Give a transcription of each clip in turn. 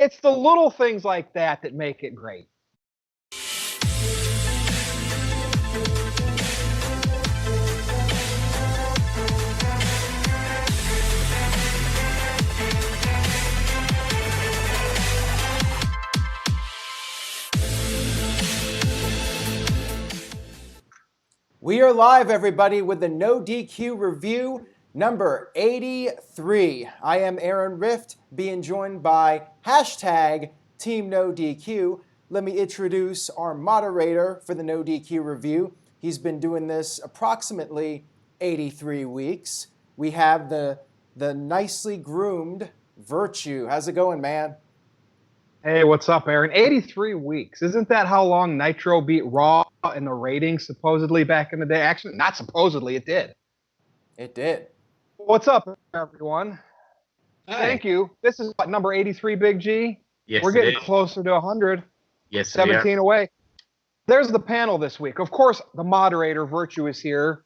It's the little things like that that make it great. We are live, everybody, with the NoDQ review number 83. I am Aaron Rift, being joined by hashtag Team NoDQ. Let me introduce our moderator for the NoDQ review. He's been doing this approximately 83 weeks. We have the nicely groomed Virtue. How's it going, man? Hey, what's up, Aaron? 83 weeks. Isn't that how long Nitro beat Raw in the ratings, supposedly, back in the day? Actually, not supposedly, it did. It did. What's up, everyone? Hi. Thank you. This is what, number 83, Big G? Yes, We're getting closer to 100. Yes, 17 away. There's the panel this week. Of course, the moderator, Virtue, is here.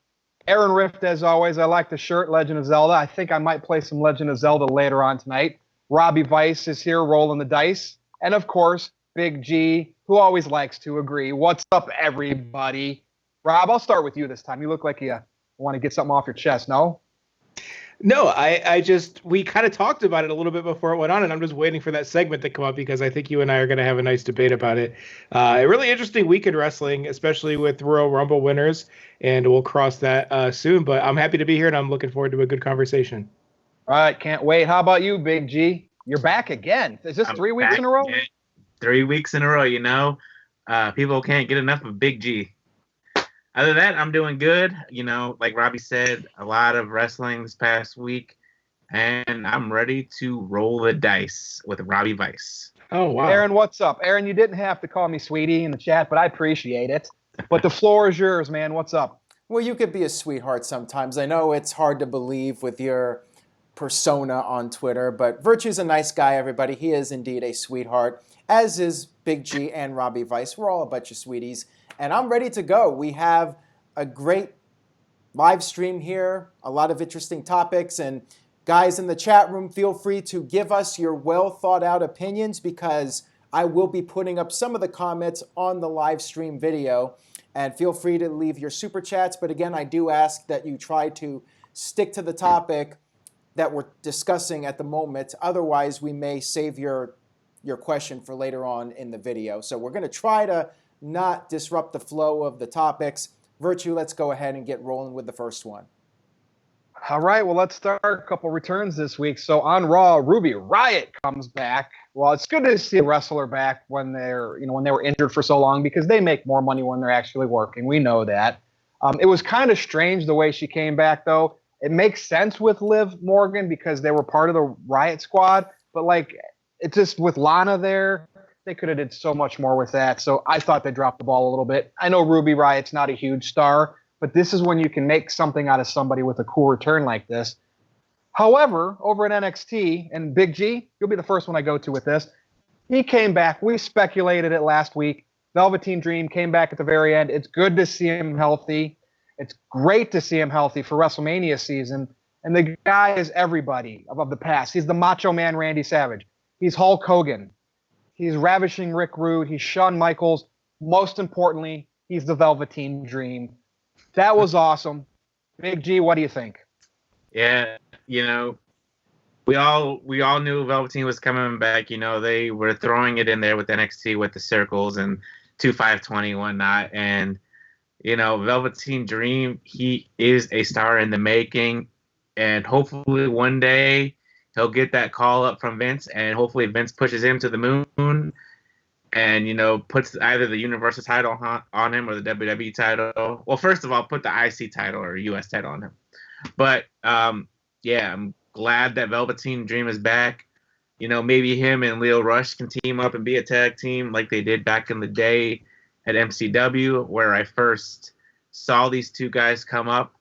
Aaron Rift, as always. I like the shirt, Legend of Zelda. I think I might play some Legend of Zelda later on tonight. Robbie Vice is here rolling the dice. And, of course, Big G, who always likes to agree. What's up, everybody? Rob, I'll start with you this time. You look like you want to get something off your chest, no? No, we kind of talked about it a little bit before it went on, and I'm just waiting for that segment to come up because I think you and I are going to have a nice debate about it. A really interesting week in wrestling, especially with Royal Rumble winners, and we'll cross that soon. But I'm happy to be here, and I'm looking forward to a good conversation. All right, can't wait. How about you, Big G? You're back again. Is this 3 weeks in a row? 3 weeks in a row, you know. People can't get enough of Big G. Other than that, I'm doing good. You know, like Robbie said, a lot of wrestling this past week, and I'm ready to roll the dice with Robbie Vice. Oh, wow. Aaron, what's up? Aaron, you didn't have to call me sweetie in the chat, but I appreciate it. But the floor is yours, man. What's up? Well, you could be a sweetheart sometimes. I know it's hard to believe with your persona on Twitter, but Virtue's a nice guy, everybody. He is indeed a sweetheart, as is Big G and Robbie Vice. We're all a bunch of sweeties, and I'm ready to go. We have a great live stream here, a lot of interesting topics, and guys in the chat room, feel free to give us your well thought out opinions because I will be putting up some of the comments on the live stream video, and feel free to leave your super chats. But again, I do ask that you try to stick to the topic that we're discussing at the moment. Otherwise, we may save your question for later on in the video. So we're going to try to not disrupt the flow of the topics. Virtue, let's go ahead and get rolling with the first one. All right, well, let's start a couple returns this week. So on Raw, Ruby Riott comes back. Well, it's good to see a wrestler back when they were injured for so long because they make more money when they're actually working. We know that. It was kind of strange the way she came back, though. It makes sense with Liv Morgan because they were part of the Riott squad, but it's just with Lana there, they could have did so much more with that. So I thought they dropped the ball a little bit. I know Ruby Riott's not a huge star, but this is when you can make something out of somebody with a cool return like this. However, over at NXT, and Big G, you'll be the first one I go to with this, he came back. We speculated it last week. Velveteen Dream came back at the very end. It's good to see him healthy. It's great to see him healthy for WrestleMania season. And the guy is everybody of the past. He's the Macho Man Randy Savage. He's Hulk Hogan. He's Ravishing Rick Rude. He's Shawn Michaels. Most importantly, he's the Velveteen Dream. That was awesome. Big G, what do you think? Yeah, you know, we all knew Velveteen was coming back. You know, they were throwing it in there with NXT with the circles and 2-5-20 and whatnot. And you know, Velveteen Dream, he is a star in the making, and hopefully one day he'll get that call up from Vince, and hopefully Vince pushes him to the moon and, you know, puts either the Universal title on him or the WWE title. Well, first of all, put the IC title or US title on him. But, yeah, I'm glad that Velveteen Dream is back. You know, maybe him and Leo Rush can team up and be a tag team like they did back in the day at MCW, where I first saw these two guys come up.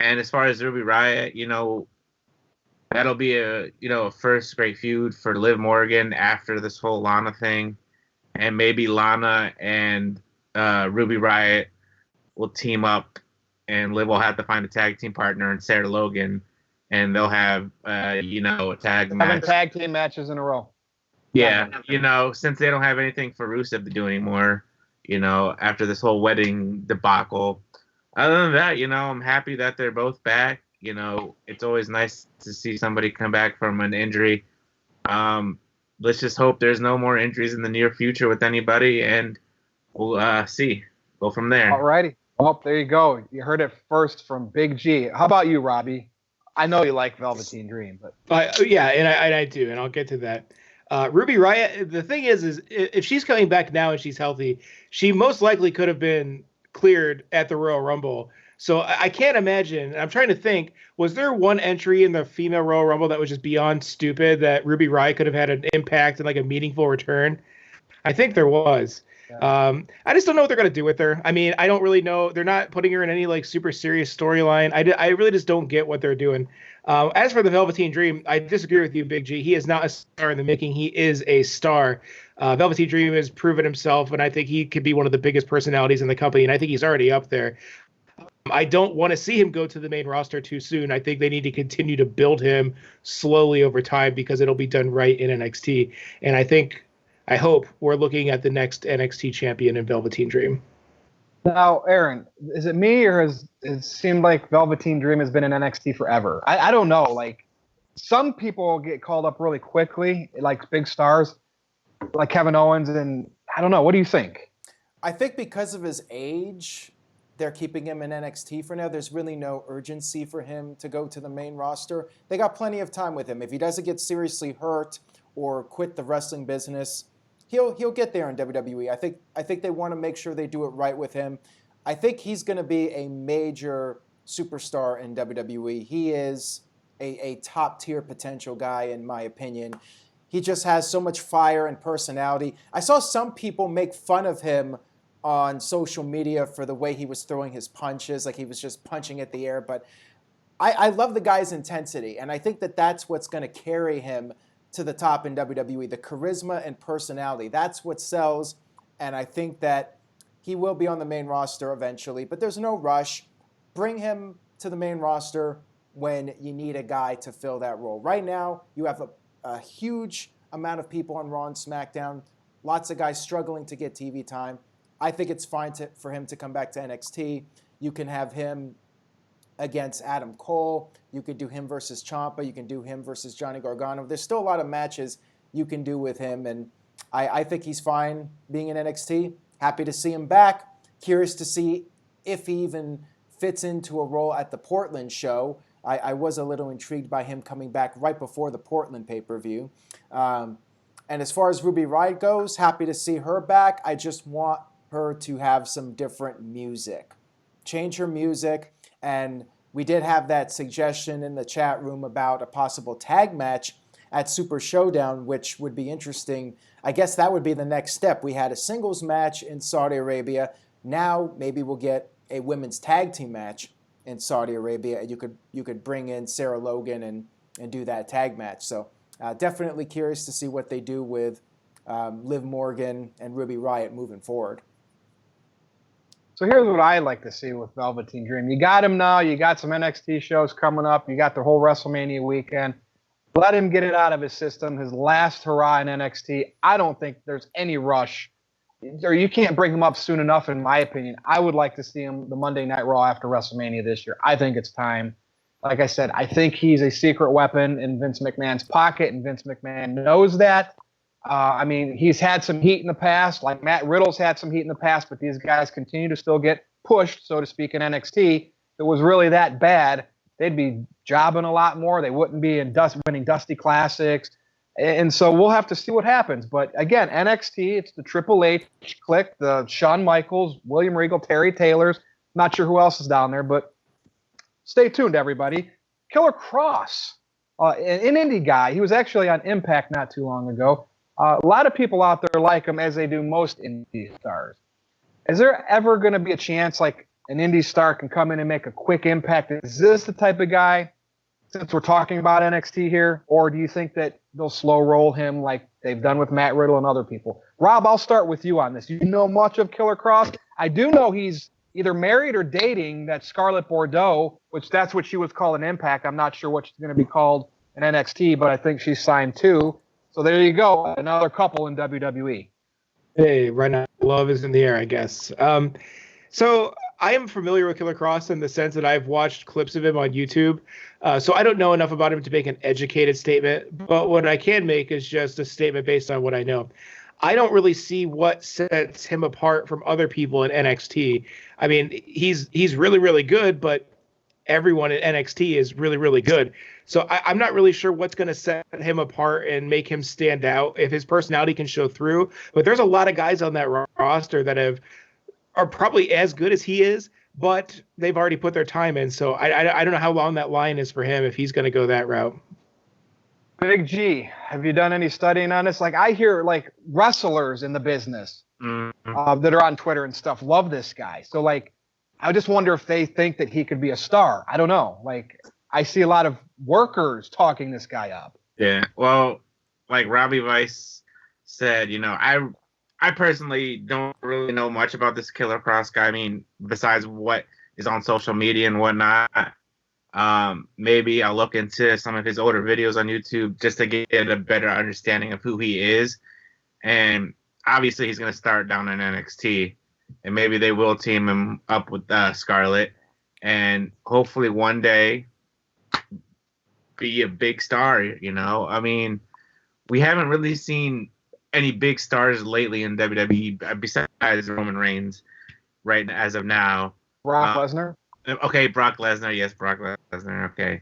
And as far as Ruby Riott, you know, that'll be a first great feud for Liv Morgan after this whole Lana thing. And maybe Lana and Ruby Riott will team up, and Liv will have to find a tag team partner in Sarah Logan, and they'll have a tag match. 7 tag team matches in a row. Yeah, since they don't have anything for Rusev to do anymore, after this whole wedding debacle. Other than that, I'm happy that they're both back. It's always nice to see somebody come back from an injury. Let's just hope there's no more injuries in the near future with anybody, and we'll go from there. Alrighty. Well, there you go. You heard it first from Big G. How about you, Robbie? I know you like Velveteen Dream, but yeah, and I do, and I'll get to that. Ruby Riott, the thing is if she's coming back now and she's healthy, she most likely could have been cleared at the Royal Rumble. So I can't imagine. I'm trying to think, was there one entry in the female Royal Rumble that was just beyond stupid that Ruby Riott could have had an impact and like a meaningful return? I think there was. Yeah. I just don't know what they're going to do with her. I mean, I don't really know. They're not putting her in any like super serious storyline. I really just don't get what they're doing. As for the Velveteen Dream, I disagree with you, Big G. He is not a star in the making. He is a star. Velveteen Dream has proven himself, and I think he could be one of the biggest personalities in the company, and I think he's already up there. I don't want to see him go to the main roster too soon. I think they need to continue to build him slowly over time because it'll be done right in NXT. And I hope we're looking at the next NXT champion in Velveteen Dream. Now, Aaron, is it me or has it seemed like Velveteen Dream has been in NXT forever? I don't know. Like, some people get called up really quickly, like big stars, like Kevin Owens, and I don't know. What do you think? I think because of his age, they're keeping him in NXT for now. There's really no urgency for him to go to the main roster. They got plenty of time with him. If he doesn't get seriously hurt or quit the wrestling business, he'll get there in WWE. I think they want to make sure they do it right with him. I think he's going to be a major superstar in WWE. He is a top-tier potential guy, in my opinion. He just has so much fire and personality. I saw some people make fun of him on social media for the way he was throwing his punches, like he was just punching at the air. But I love the guy's intensity, and I think that that's what's going to carry him to the top in WWE, the charisma and personality. That's what sells, and I think that he will be on the main roster eventually, but there's no rush. Bring him to the main roster when you need a guy to fill that role. Right now, you have a huge amount of people on Raw and SmackDown, lots of guys struggling to get TV time. I think it's fine for him to come back to NXT. You can have him against Adam Cole. You could do him versus Ciampa. You can do him versus Johnny Gargano. There's still a lot of matches you can do with him, and I think he's fine being in NXT. Happy to see him back. Curious to see if he even fits into a role at the Portland show. I was a little intrigued by him coming back right before the Portland pay-per-view. And as far as Ruby Riott goes, happy to see her back. I just want her to have some different music. Change her music. And we did have that suggestion in the chat room about a possible tag match at Super Showdown, which would be interesting. I guess that would be the next step. We had a singles match in Saudi Arabia. Now maybe we'll get a women's tag team match in Saudi Arabia, and you could bring in Sarah Logan and do that tag match. So definitely curious to see what they do with Liv Morgan and Ruby Riott moving forward. So here's what I like to see with Velveteen Dream. You got him now. You got some NXT shows coming up. You got the whole WrestleMania weekend. Let him get it out of his system. His last hurrah in NXT. I don't think there's any rush, or you can't bring him up soon enough, in my opinion. I would like to see him the Monday Night Raw after WrestleMania this year. I think it's time. Like I said, I think he's a secret weapon in Vince McMahon's pocket, and Vince McMahon knows that. I mean, he's had some heat in the past, like Matt Riddle's had some heat in the past, but these guys continue to still get pushed, so to speak, in NXT. If it was really that bad, they'd be jobbing a lot more. They wouldn't be winning Dusty Classics. And so we'll have to see what happens. But again, NXT, it's the Triple H clique, the Shawn Michaels, William Regal, Terry Taylors. Not sure who else is down there, but stay tuned, everybody. Killer Kross, an indie guy. He was actually on Impact not too long ago. A lot of people out there like him, as they do most indie stars. Is there ever going to be a chance like an indie star can come in and make a quick impact? Is this the type of guy, since we're talking about NXT here, or do you think that they'll slow roll him like they've done with Matt Riddle and other people? Rob, I'll start with you on this. You know much of Killer Kross? I do know he's either married or dating that Scarlett Bordeaux, which that's what she was called in Impact. I'm not sure what she's going to be called in NXT, but I think she's signed too. So there you go, another couple in WWE. Hey, right now, love is in the air, I guess. So I am familiar with Killer Kross in the sense that I've watched clips of him on YouTube. So I don't know enough about him to make an educated statement, but what I can make is just a statement based on what I know. I don't really see what sets him apart from other people in NXT. I mean, he's really, really good, but everyone at NXT is really, really good. So I'm not really sure what's going to set him apart and make him stand out, if his personality can show through. But there's a lot of guys on that roster that are probably as good as he is, but they've already put their time in. So I don't know how long that line is for him if he's going to go that route. Big G, have you done any studying on this? Like, I hear like wrestlers in the business that are on Twitter and stuff love this guy. So like, I just wonder if they think that he could be a star. I don't know. Like, I see a lot of workers talking this guy up. Yeah. Well, like Robbie Vice said, you know, I personally don't really know much about this Killer Kross guy. I mean, besides what is on social media and whatnot. Maybe I'll look into some of his older videos on YouTube just to get a better understanding of who he is. And obviously he's going to start down in NXT, and maybe they will team him up with Scarlett, and hopefully one day be a big star, you know? I mean, we haven't really seen any big stars lately in WWE besides Roman Reigns right as of now. Brock Lesnar? Okay, Brock Lesnar. Yes, Brock Lesnar. Okay.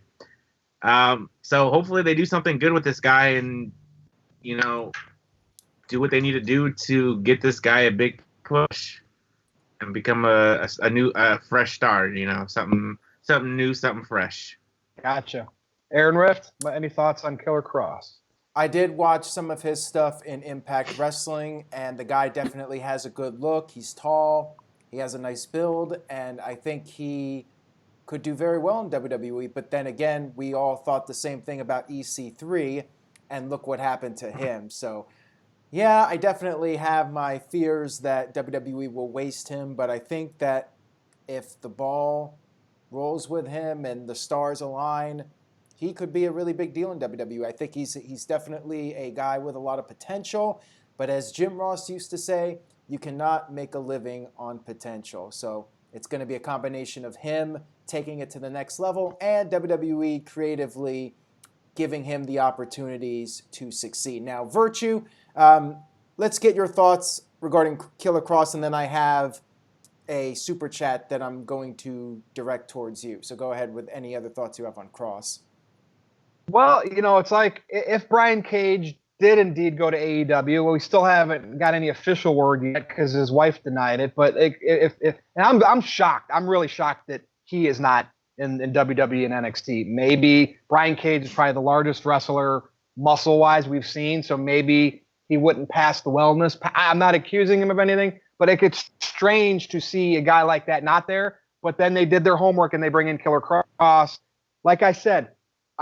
So hopefully they do something good with this guy and, you know, do what they need to do to get this guy a big push and become a new fresh star, you know, something new, something fresh. Gotcha. Aaron Rift, any thoughts on Killer Kross? I did watch some of his stuff in Impact Wrestling, and the guy definitely has a good look. He's tall. He has a nice build, and I think he could do very well in WWE. But then again, we all thought the same thing about EC3, and look what happened to him. So, yeah, I definitely have my fears that WWE will waste him, but I think that if the ball rolls with him and the stars align, he could be a really big deal in WWE. I think he's definitely a guy with a lot of potential, but as Jim Ross used to say, you cannot make a living on potential. So it's going to be a combination of him taking it to the next level and WWE creatively giving him the opportunities to succeed. Now, Virtue, let's get your thoughts regarding Killer Kross, and then I have a super chat that I'm going to direct towards you. So go ahead with any other thoughts you have on Kross. Well, you know, it's like if Brian Cage did indeed go to AEW, well, we still haven't got any official word yet because his wife denied it. But and I'm shocked. I'm really shocked that he is not in WWE and NXT. Maybe Brian Cage is probably the largest wrestler muscle-wise we've seen, so maybe he wouldn't pass the wellness. I'm not accusing him of anything, but it gets strange to see a guy like that not there. But then they did their homework and they bring in Killer Kross. Like I said,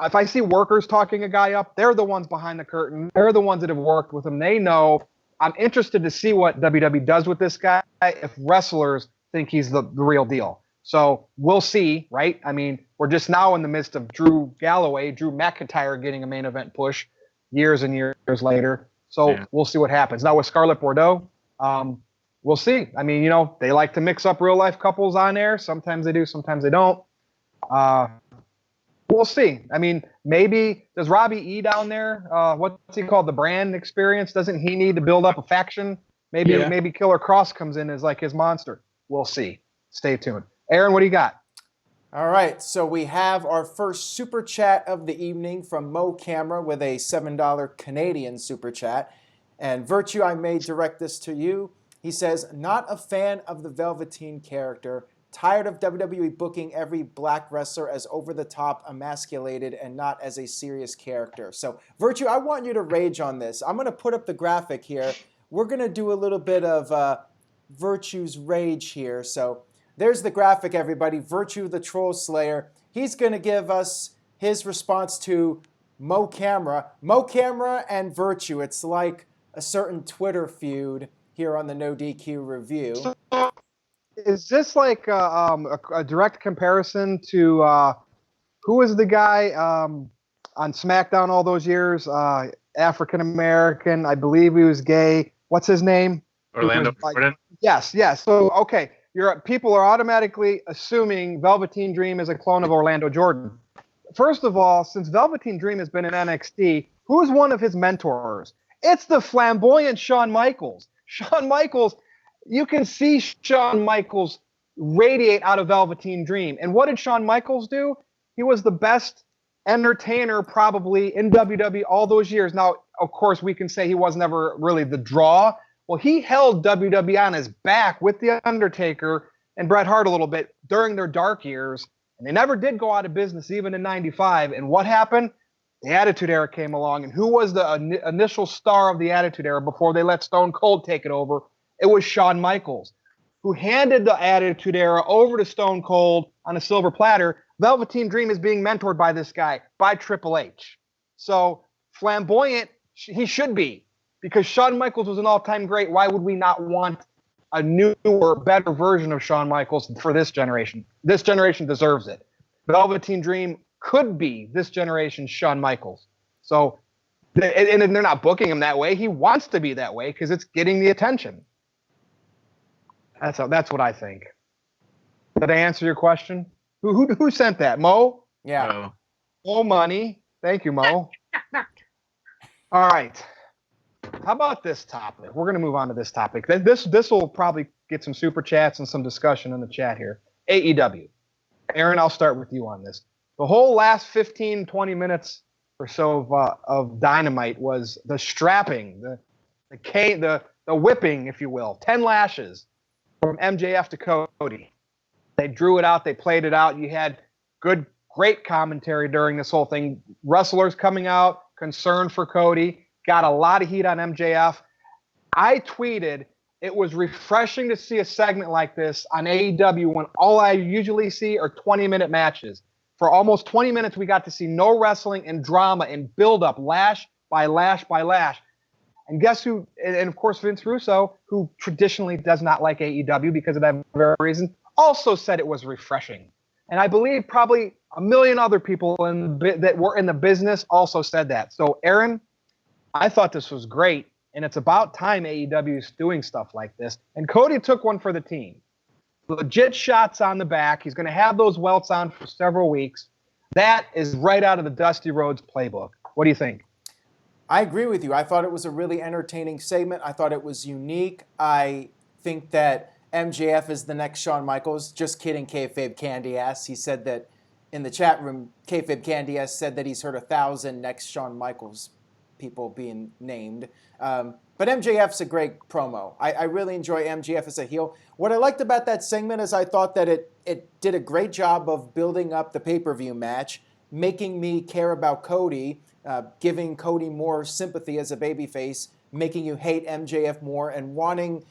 if I see workers talking a guy up, they're the ones behind the curtain. They're the ones that have worked with him. They know. I'm interested to see what WWE does with this guy if wrestlers think he's the real deal. So we'll see, right? I mean, we're just now in the midst of Drew McIntyre getting a main event push years and years later. So We'll see what happens. Now with Scarlett Bordeaux, we'll see. I mean, you know, they like to mix up real life couples on air. Sometimes they do, sometimes they don't. We'll see. I mean, maybe does Robbie E down there? What's he called? The brand experience. Doesn't he need to build up a faction? Maybe Killer Kross comes in as like his monster. We'll see. Stay tuned. Aaron, what do you got? All right. So we have our first super chat of the evening from Mo Camera with a $7 Canadian super chat. And Virtue, I may direct this to you. He says, not a fan of the Velveteen character. Tired of WWE booking every black wrestler as over-the-top, emasculated, and not as a serious character. So, Virtue, I want you to rage on this. I'm going to put up the graphic here. We're going to do a little bit of Virtue's rage here. So, there's the graphic, everybody. Virtue, the Troll Slayer. He's going to give us his response to Mo Camera. Mo Camera and Virtue. It's like a certain Twitter feud here on the NoDQ review. Is this like a direct comparison to who was the guy on SmackDown all those years? African American. I believe he was gay. What's his name? Orlando Jordan. Yes. So, okay. People are automatically assuming Velveteen Dream is a clone of Orlando Jordan. First of all, since Velveteen Dream has been in NXT, who's one of his mentors? It's the flamboyant Shawn Michaels. Shawn Michaels, you can see Shawn Michaels radiate out of Velveteen Dream. And what did Shawn Michaels do? He was the best entertainer probably in WWE all those years. Now, of course, we can say he was never really the draw. Well, he held WWE on his back with The Undertaker and Bret Hart a little bit during their dark years. And they never did go out of business, even in '95. And what happened? The Attitude Era came along. And who was the initial star of the Attitude Era before they let Stone Cold take it over? It was Shawn Michaels, who handed the Attitude Era over to Stone Cold on a silver platter. Velveteen Dream is being mentored by this guy, by Triple H. So flamboyant, he should be. Because Shawn Michaels was an all-time great. Why would we not want a newer, better version of Shawn Michaels for this generation? This generation deserves it. Velveteen Dream could be this generation's Shawn Michaels. So, and they're not booking him that way. He wants to be that way because it's getting the attention. That's what I think. Did I answer your question? Who sent that? Mo? Yeah. Mo Money. Thank you, Mo. All right. How about this topic? We're going to move on to this topic. This will probably get some super chats and some discussion in the chat here. AEW. Aaron, I'll start with you on this. The whole last 15, 20 minutes or so of Dynamite was the strapping, the whipping, if you will, 10 lashes from MJF to Cody. They drew it out. They played it out. You had great commentary during this whole thing. Wrestlers coming out, concerned for Cody. Got a lot of heat on MJF. I tweeted, it was refreshing to see a segment like this on AEW when all I usually see are 20-minute matches. For almost 20 minutes, we got to see no wrestling and drama and build-up, lash by lash by lash. And guess who? And of course, Vince Russo, who traditionally does not like AEW because of that very reason, also said it was refreshing. And I believe probably a million other people that were in the business also said that. So, Aaron, I thought this was great, and it's about time AEW is doing stuff like this. And Cody took one for the team. Legit shots on the back. He's going to have those welts on for several weeks. That is right out of the Dusty Rhodes playbook. What do you think? I agree with you. I thought it was a really entertaining segment. I thought it was unique. I think that MJF is the next Shawn Michaels. Just kidding, Kayfabe Candy Ass. He said that in the chat room, Kayfabe Candy Ass said that he's heard 1,000 next Shawn Michaels people being named. But MJF's a great promo. I really enjoy MJF as a heel. What I liked about that segment is I thought that it did a great job of building up the pay-per-view match, making me care about Cody, giving Cody more sympathy as a babyface, making you hate MJF more, and wanting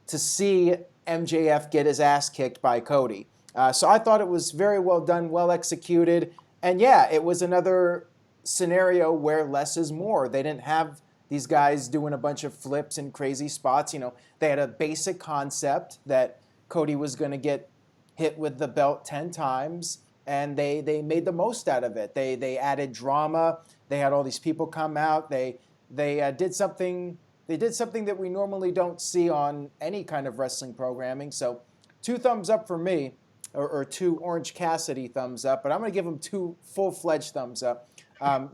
to see MJF get his ass kicked by Cody. So I thought it was very well done, well executed. And yeah, it was another scenario where less is more. They didn't have these guys doing a bunch of flips and crazy spots. You know, they had a basic concept that Cody was going to get hit with the belt 10 times, and they made the most out of it. They added drama. They had all these people come out. They did something. They did something that we normally don't see on any kind of wrestling programming. So 2 thumbs up for me, or 2 Orange Cassidy thumbs up, but I'm going to give them 2 full-fledged thumbs up.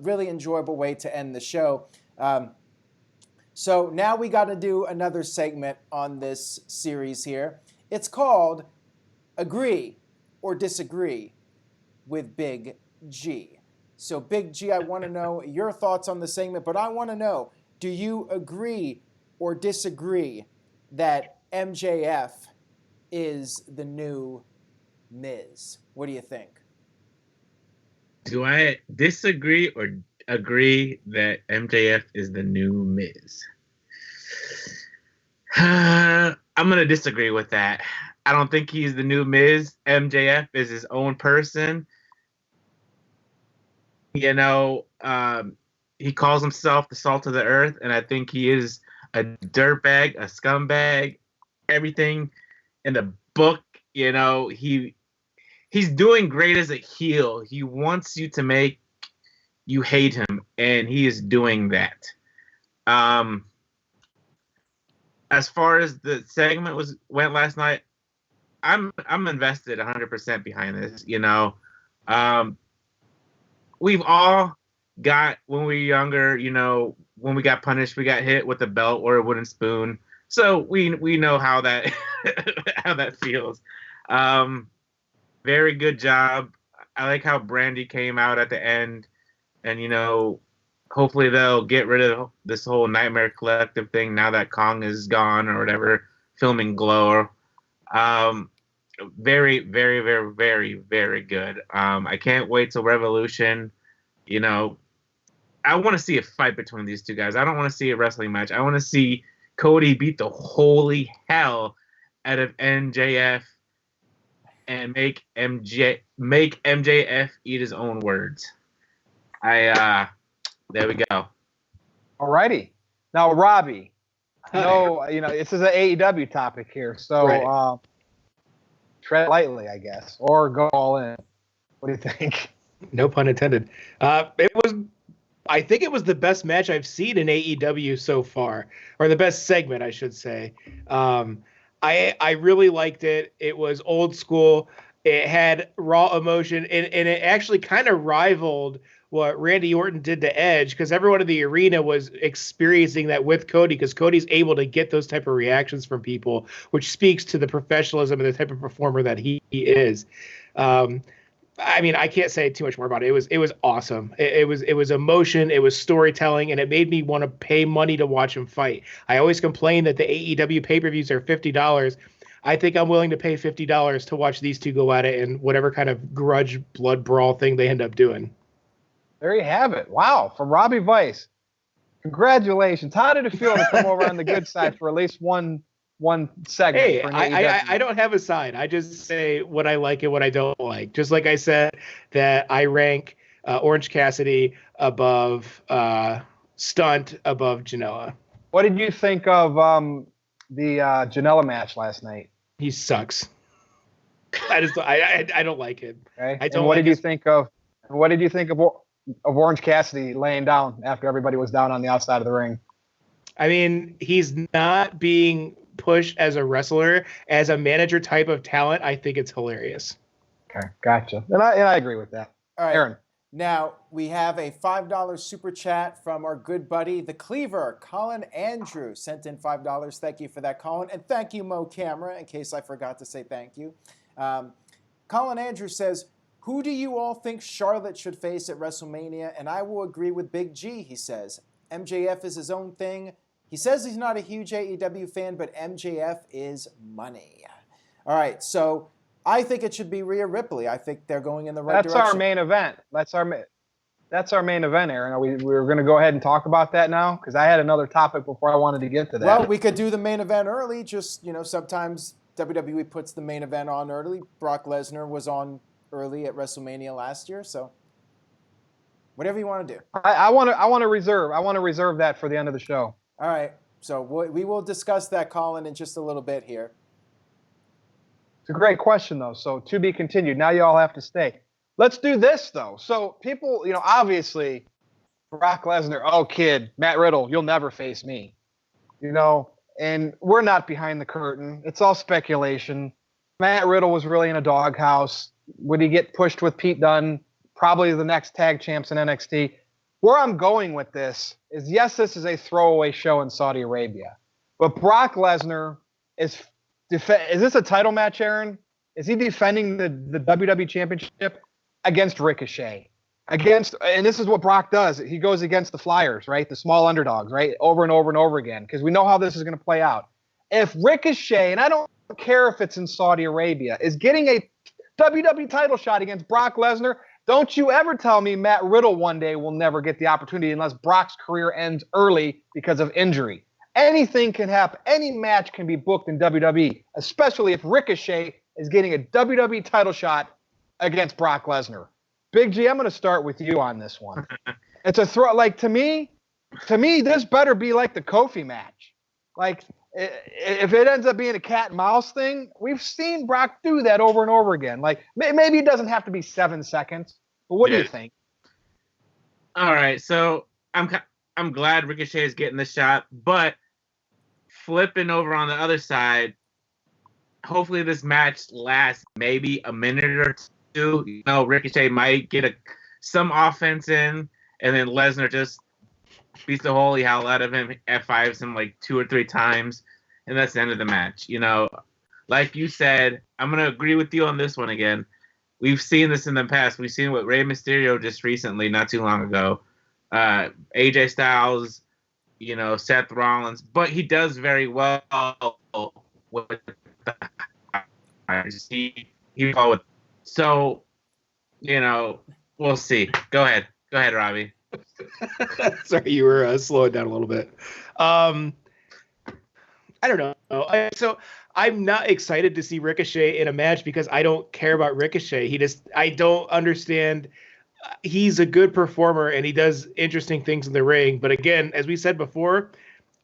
Really enjoyable way to end the show. So now we got to do another segment on this series here. It's called Agree or Disagree with Big G. So Big G, I want to know your thoughts on the segment, but I want to know, do you agree or disagree that MJF is the new Miz? What do you think? Do I disagree or agree that MJF is the new Miz? I'm going to disagree with that. I don't think he's the new Miz. MJF is his own person. You know, he calls himself the salt of the earth, and I think he is a dirtbag, a scumbag, everything in the book. You know, he's doing great as a heel. He wants you to make you hate him, and he is doing that. As far as the segment went last night, I'm invested 100% behind this. We've all got, when we were younger, when we got punished, we got hit with a belt or a wooden spoon. So we know how that how that feels. Very good job. I like how Brandy came out at the end, and hopefully they'll get rid of this whole Nightmare Collective thing now that Kong is gone or whatever, filming Glow. Very, very, very, very, very good. I can't wait till Revolution. I want to see a fight between these two guys. I don't want to see a wrestling match. I want to see Cody beat the holy hell out of MJF and make MJF eat his own words. There we go. Alrighty. Now, Robbie, this is an AEW topic here, so right. Tread lightly, I guess, or go all in. What do you think? No pun intended. I think it was the best match I've seen in AEW so far, or the best segment, I should say. I really liked it. It was old school. It had raw emotion, and it actually kind of rivaled what Randy Orton did to Edge, because everyone in the arena was experiencing that with Cody, because Cody's able to get those type of reactions from people, which speaks to the professionalism and the type of performer that he is. I can't say too much more about it. It was awesome. It was emotion. It was storytelling, and it made me want to pay money to watch him fight. I always complain that the AEW pay-per-views are $50. I think I'm willing to pay $50 to watch these two go at it in whatever kind of grudge blood brawl thing they end up doing. There you have it. Wow, from Robbie Vice. Congratulations. How did it feel to come over on the good side for at least one segment? Hey, I don't have a side. I just say what I like and what I don't like. Just like I said that I rank Orange Cassidy above Stunt above Janela. What did you think of the Janela match last night? He sucks. I don't like him. Okay. I don't. And what did you think of Orange Cassidy laying down after everybody was down on the outside of the ring? I mean, he's not being pushed as a wrestler, as a manager type of talent. I think it's hilarious. Okay, gotcha. And I agree with that. All right. Aaron. Now, we have a $5 super chat from our good buddy, the Cleaver, Colin Andrew, sent in $5. Thank you for that, Colin. And thank you, Mo Camera, in case I forgot to say thank you. Colin Andrew says, who do you all think Charlotte should face at WrestleMania? And I will agree with Big G, he says. MJF is his own thing. He says he's not a huge AEW fan, but MJF is money. All right, so I think it should be Rhea Ripley. I think they're going in the right direction. That's our main event. That's our main event, Aaron. We're going to go ahead and talk about that now? Because I had another topic before I wanted to get to that. Well, we could do the main event early. Just, sometimes WWE puts the main event on early. Brock Lesnar was on early at WrestleMania last year, so whatever you want to do. I want to reserve that for the end of the show. All right, so we will discuss that, Colin, in just a little bit here. It's a great question, though, so to be continued. Now you all have to stay. Let's do this, though. So people, obviously, Brock Lesnar, oh, kid, Matt Riddle, you'll never face me. And we're not behind the curtain. It's all speculation. Matt Riddle was really in a doghouse. Would he get pushed with Pete Dunne? Probably the next tag champs in NXT. Where I'm going with this is, yes, this is a throwaway show in Saudi Arabia, but Brock Lesnar is this a title match, Aaron? Is he defending the WWE Championship against Ricochet? And this is what Brock does. He goes against the Flyers, right? The small underdogs, right? Over and over and over again, because we know how this is going to play out. If Ricochet, and I don't care if it's in Saudi Arabia, is getting a WWE title shot against Brock Lesnar, don't you ever tell me Matt Riddle one day will never get the opportunity unless Brock's career ends early because of injury. Anything can happen. Any match can be booked in WWE, especially if Ricochet is getting a WWE title shot against Brock Lesnar. Big G, I'm going to start with you on this one. It's a throw. Like, to me, this better be like the Kofi match. Like, if it ends up being a cat and mouse thing, we've seen Brock do that over and over again. Like, maybe it doesn't have to be 7 seconds, but what do you think? All right, so I'm glad Ricochet is getting the shot, but flipping over on the other side, hopefully this match lasts maybe a minute or two. You know, Ricochet might get some offense in, and then Lesnar just beats the holy hell out of him, F5s him like 2 or 3 times, and that's the end of the match. You know, like you said, I'm going to agree with you on this one again. We've seen this in the past. We've seen what Rey Mysterio just recently, not too long ago. AJ Styles, you know, Seth Rollins, but he does very well with the so, you know, we'll see. Go ahead, Robbie. Sorry, you were slowing down a little bit. I don't know. So I'm not excited to see Ricochet in a match because I don't care about Ricochet. I don't understand. He's a good performer and he does interesting things in the ring. But again, as we said before,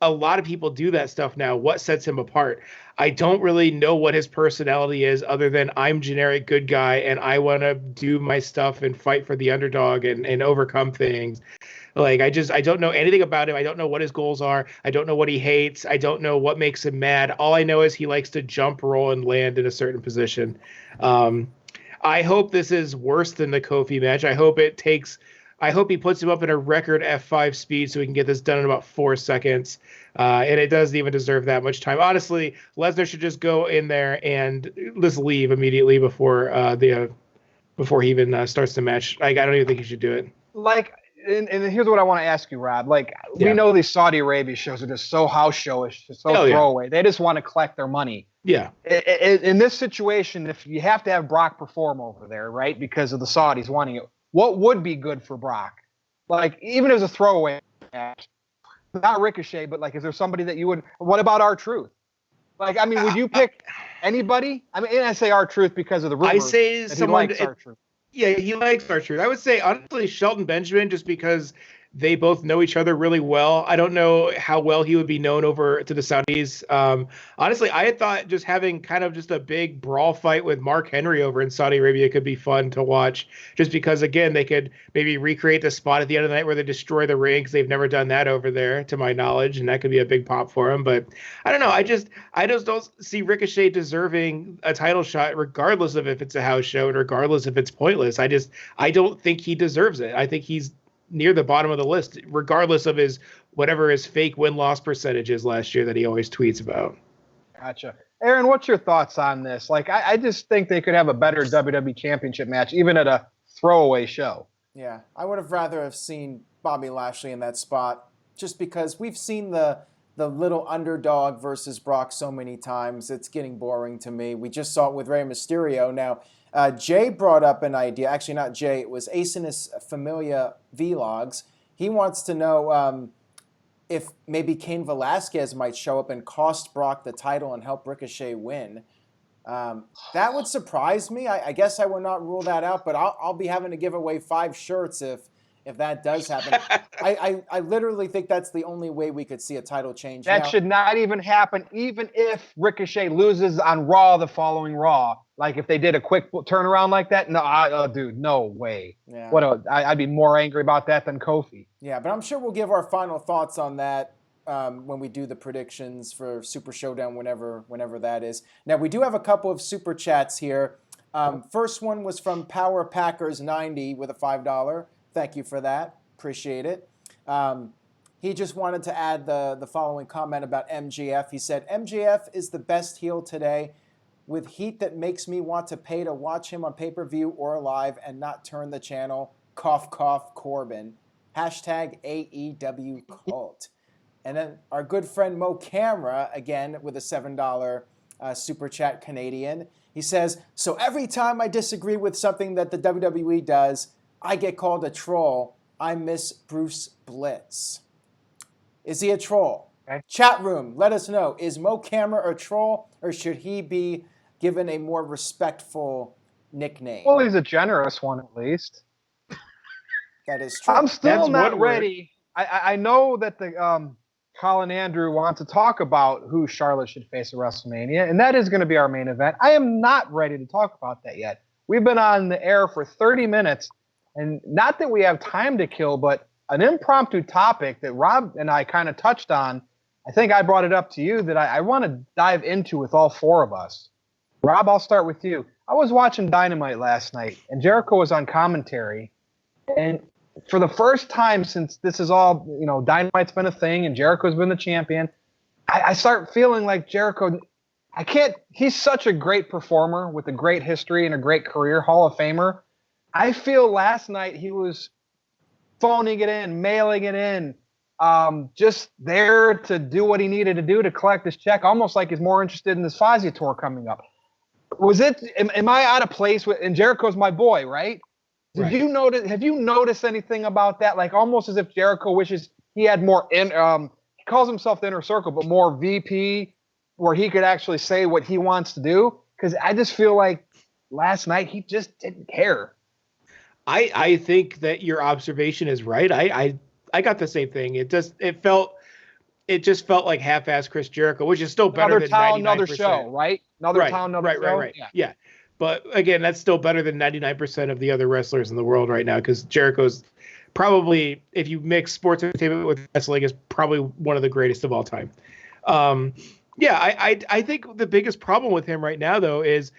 a lot of people do that stuff now. What sets him apart? I don't really know what his personality is other than I'm generic good guy and I want to do my stuff and fight for the underdog and overcome things. Like, I don't know anything about him. I don't know what his goals are. I don't know what he hates. I don't know what makes him mad. All I know is he likes to jump, roll, and land in a certain position. I hope this is worse than the Kofi match. I hope he puts him up in a record F5 speed so we can get this done in about 4 seconds. And it doesn't even deserve that much time. Honestly, Lesnar should just go in there and just leave immediately before he even starts the match. Like, I don't even think he should do it. Like, and here's what I want to ask you, Rob. Like, we know these Saudi Arabia shows are just so house showish, so throwaway. They just want to collect their money. Yeah. In this situation, if you have to have Brock perform over there, right, because of the Saudis wanting it, what would be good for Brock? Like, even as a throwaway match, not Ricochet, but like, is there somebody that you would? What about R-Truth? Like, I mean, would you pick anybody? I mean, and I say R-Truth because of the rumors. I say that someone. He likes R-Truth. Yeah, he likes R-Truth. I would say, honestly, Shelton Benjamin, just because they both know each other really well. I don't know how well he would be known over to the Saudis. Honestly, I had thought just having kind of just a big brawl fight with Mark Henry over in Saudi Arabia could be fun to watch, just because, again, they could maybe recreate the spot at the end of the night where they destroy the ring, because they've never done that over there, to my knowledge, and that could be a big pop for him. But I don't know. I just don't see Ricochet deserving a title shot, regardless of if it's a house show and regardless if it's pointless. I don't think he deserves it. I think he's near the bottom of the list, regardless of whatever his fake win-loss percentage is last year that he always tweets about. Gotcha. Aaron, what's your thoughts on this? Like, I just think they could have a better WWE Championship match, even at a throwaway show. Yeah, I would have rather have seen Bobby Lashley in that spot, just because we've seen the little underdog versus Brock so many times. It's getting boring to me. We just saw it with Rey Mysterio. Now, Jay brought up an idea. Actually, not Jay. It was Asinus Familia Vlogs. He wants to know if maybe Cain Velasquez might show up and cost Brock the title and help Ricochet win. That would surprise me. I guess I would not rule that out, but I'll be having to give away 5 shirts if that does happen. I literally think that's the only way we could see a title change. That should not even happen, even if Ricochet loses on Raw the following Raw. Like, if they did a quick turnaround like that, no, dude, no way. Yeah. I'd be more angry about that than Kofi. Yeah, but I'm sure we'll give our final thoughts on that when we do the predictions for Super Showdown, whenever that is. Now, we do have a couple of super chats here. First one was from Power Packers 90 with a $5. Thank you for that. Appreciate it. He just wanted to add the following comment about MJF. He said, MJF is the best heel today, with heat that makes me want to pay to watch him on pay-per-view or live and not turn the channel. Cough, cough, Corbin. Hashtag AEW cult. And then our good friend Mo Camera, again, with a $7 super chat Canadian. He says, so every time I disagree with something that the WWE does, I get called a troll. I miss Bruce Blitz. Is he a troll? Okay. Chat room, let us know. Is Mo Camera a troll, or should he be given a more respectful nickname? Well, he's a generous one, at least. That is true. I'm still not ready. I know that the Colin Andrew wants to talk about who Charlotte should face at WrestleMania, and that is going to be our main event. I am not ready to talk about that yet. We've been on the air for 30 minutes, and not that we have time to kill, but an impromptu topic that Rob and I kind of touched on. I think I brought it up to you that I want to dive into with all four of us. Rob, I'll start with you. I was watching Dynamite last night, and Jericho was on commentary. And for the first time since this is all, Dynamite's been a thing and Jericho's been the champion, I start feeling like Jericho, he's such a great performer with a great history and a great career, Hall of Famer. I feel last night he was phoning it in, mailing it in, just there to do what he needed to do to collect his check, almost like he's more interested in this Fozzy tour coming up. Am I out of place and Jericho's my boy, right? Have you noticed anything about that? Like almost as if Jericho wishes he had more he calls himself the inner circle, but more VP where he could actually say what he wants to do. Cause I just feel like last night he just didn't care. I think that your observation is right. I got the same thing. It just felt like half-assed Chris Jericho, which is still better than 99%. Another show, right? Another town, another show. Right. Yeah. But again, that's still better than 99% of the other wrestlers in the world right now, because Jericho's probably, if you mix sports entertainment with wrestling, is probably one of the greatest of all time. I think the biggest problem with him right now, though, is,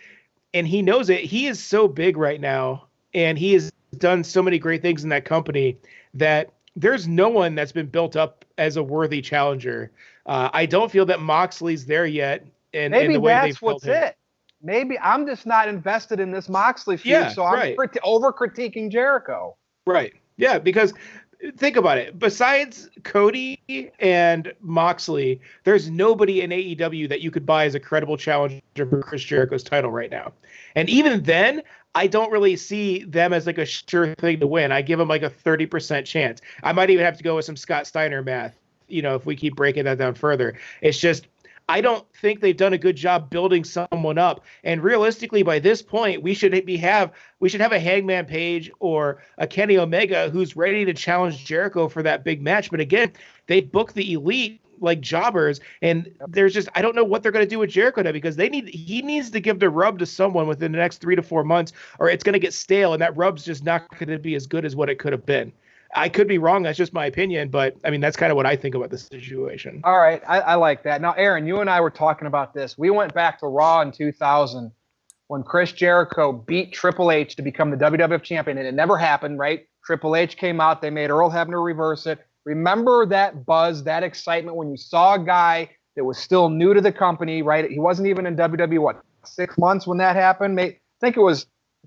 and he knows it, he is so big right now, and he has done so many great things in that company that there's no one that's been built up as a worthy challenger. I don't feel that Moxley's there yet. And maybe the way that's what's it. Maybe I'm just not invested in this Moxley feud, so I'm over-critiquing Jericho. Right. Yeah, because think about it. Besides Cody and Moxley, there's nobody in AEW that you could buy as a credible challenger for Chris Jericho's title right now. And even then, I don't really see them as like a sure thing to win. I give them like a 30% chance. I might even have to go with some Scott Steiner math, if we keep breaking that down further. It's just, I don't think they've done a good job building someone up. And realistically, by this point, we should have a Hangman Page or a Kenny Omega who's ready to challenge Jericho for that big match. But again, they book the Elite like jobbers, and there's just, I don't know what they're going to do with Jericho now, because he needs to give the rub to someone within the next 3 to 4 months, or it's going to get stale, and that rub's just not going to be as good as what it could have been. I could be wrong. That's just my opinion, but I mean, that's kind of what I think about this situation. All right. I like that. Now, Aaron, you and I were talking about this. We went back to Raw in 2000 when Chris Jericho beat Triple H to become the WWF champion, and it never happened, right? Triple H came out. They made Earl Hebner reverse it. Remember that buzz, that excitement when you saw a guy that was still new to the company, right? He wasn't even in WWE, 6 months when that happened? I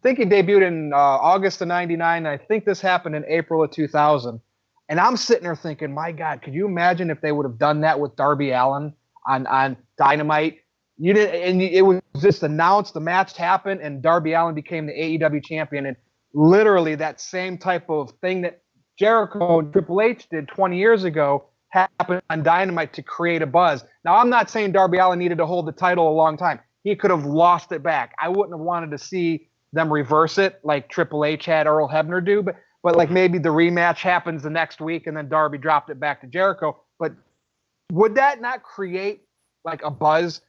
think he debuted in August of 99. I think this happened in April of 2000. And I'm sitting there thinking, my God, could you imagine if they would have done that with Darby Allin on Dynamite? It was just announced, the match happened, and Darby Allin became the AEW champion. And literally that same type of thing that Jericho and Triple H did 20 years ago happened on Dynamite to create a buzz. Now, I'm not saying Darby Allin needed to hold the title a long time. He could have lost it back. I wouldn't have wanted to see them reverse it like Triple H had Earl Hebner do, but like maybe the rematch happens the next week and then Darby dropped it back to Jericho. But would that not create like a buzz?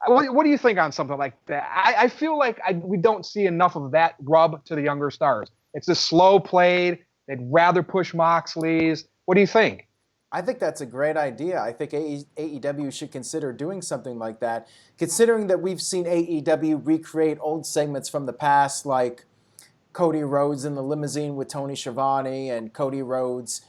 What do you think on something like that? I feel like we don't see enough of that rub to the younger stars. It's just slow played. They'd rather push Moxley's. What do you think? I think that's a great idea. I think AEW should consider doing something like that, considering that we've seen AEW recreate old segments from the past, like Cody Rhodes in the limousine with Tony Schiavone and Cody Rhodes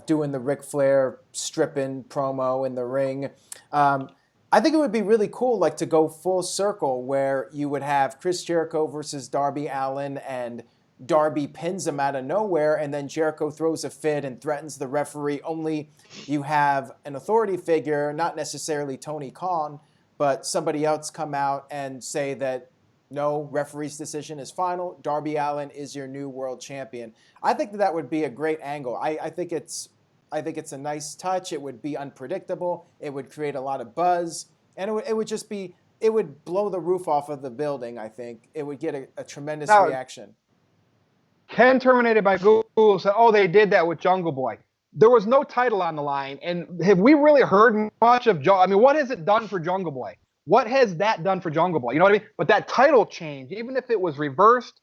doing the Ric Flair stripping promo in the ring. I think it would be really cool, like to go full circle, where you would have Chris Jericho versus Darby Allin, and Darby pins him out of nowhere, and then Jericho throws a fit and threatens the referee, only you have an authority figure, not necessarily Tony Khan, but somebody else come out and say that no, referee's decision is final. Darby Allin is your new world champion. I think that would be a great angle. I think it's a nice touch. It would be unpredictable. It would create a lot of buzz, and it would blow the roof off of the building. I think it would get a tremendous reaction. Ken Terminated by Google said, oh, they did that with Jungle Boy. There was no title on the line. And have we really heard much of what has it done for Jungle Boy? What has that done for Jungle Boy? You know what I mean? But that title change, even if it was reversed,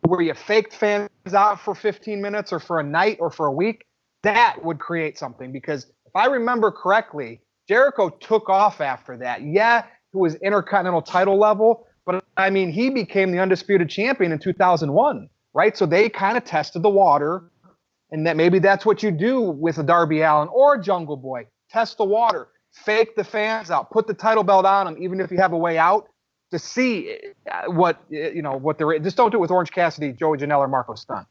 where you faked fans out for 15 minutes or for a night or for a week, that would create something, because if I remember correctly, Jericho took off after that. Yeah, it was Intercontinental title level, but I mean, he became the undisputed champion in 2001, right? So they kind of tested the water, and that maybe that's what you do with a Darby Allin or a Jungle Boy. Test the water, fake the fans out, put the title belt on them, even if you have a way out, to see what they're. Just don't do it with Orange Cassidy, Joey Janela, or Marco Stunt.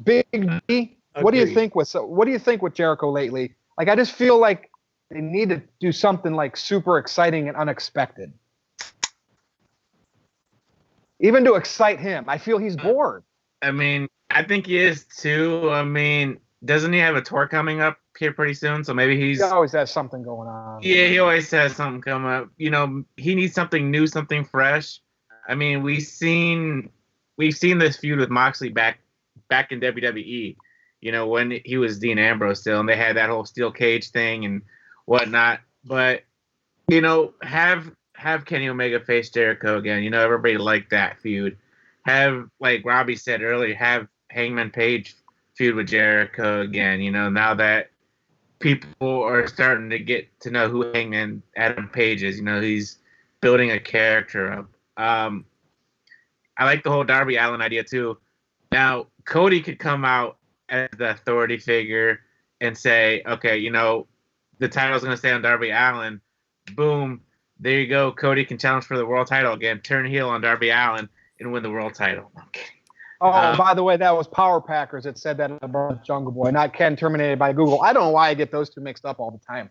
Big D, what do you think with Jericho lately? Like, I just feel like they need to do something like super exciting and unexpected, even to excite him. I feel he's bored. I mean, I think he is too. I mean, doesn't he have a tour coming up here pretty soon? So maybe he always has something going on. Yeah, he always has something coming up. You know, he needs something new, something fresh. I mean, we've seen this feud with Moxley back in WWE. You know, when he was Dean Ambrose still, and they had that whole steel cage thing and whatnot. But you know, have Kenny Omega face Jericho again. You know, everybody liked that feud. Have, like Robbie said earlier, have Hangman Page feud with Jericho again. You know, now that people are starting to get to know who Hangman Adam Page is. You know, he's building a character up. I like the whole Darby Allin idea too. Now, Cody could come out as the authority figure and say, okay, you know, the title's going to stay on Darby Allin. Boom. There you go. Cody can challenge for the world title again, turn heel on Darby Allin, and win the world title. Okay. Oh, by the way, that was Power Packers that said that about Jungle Boy, not Ken terminated by Google. I don't know why I get those two mixed up all the time.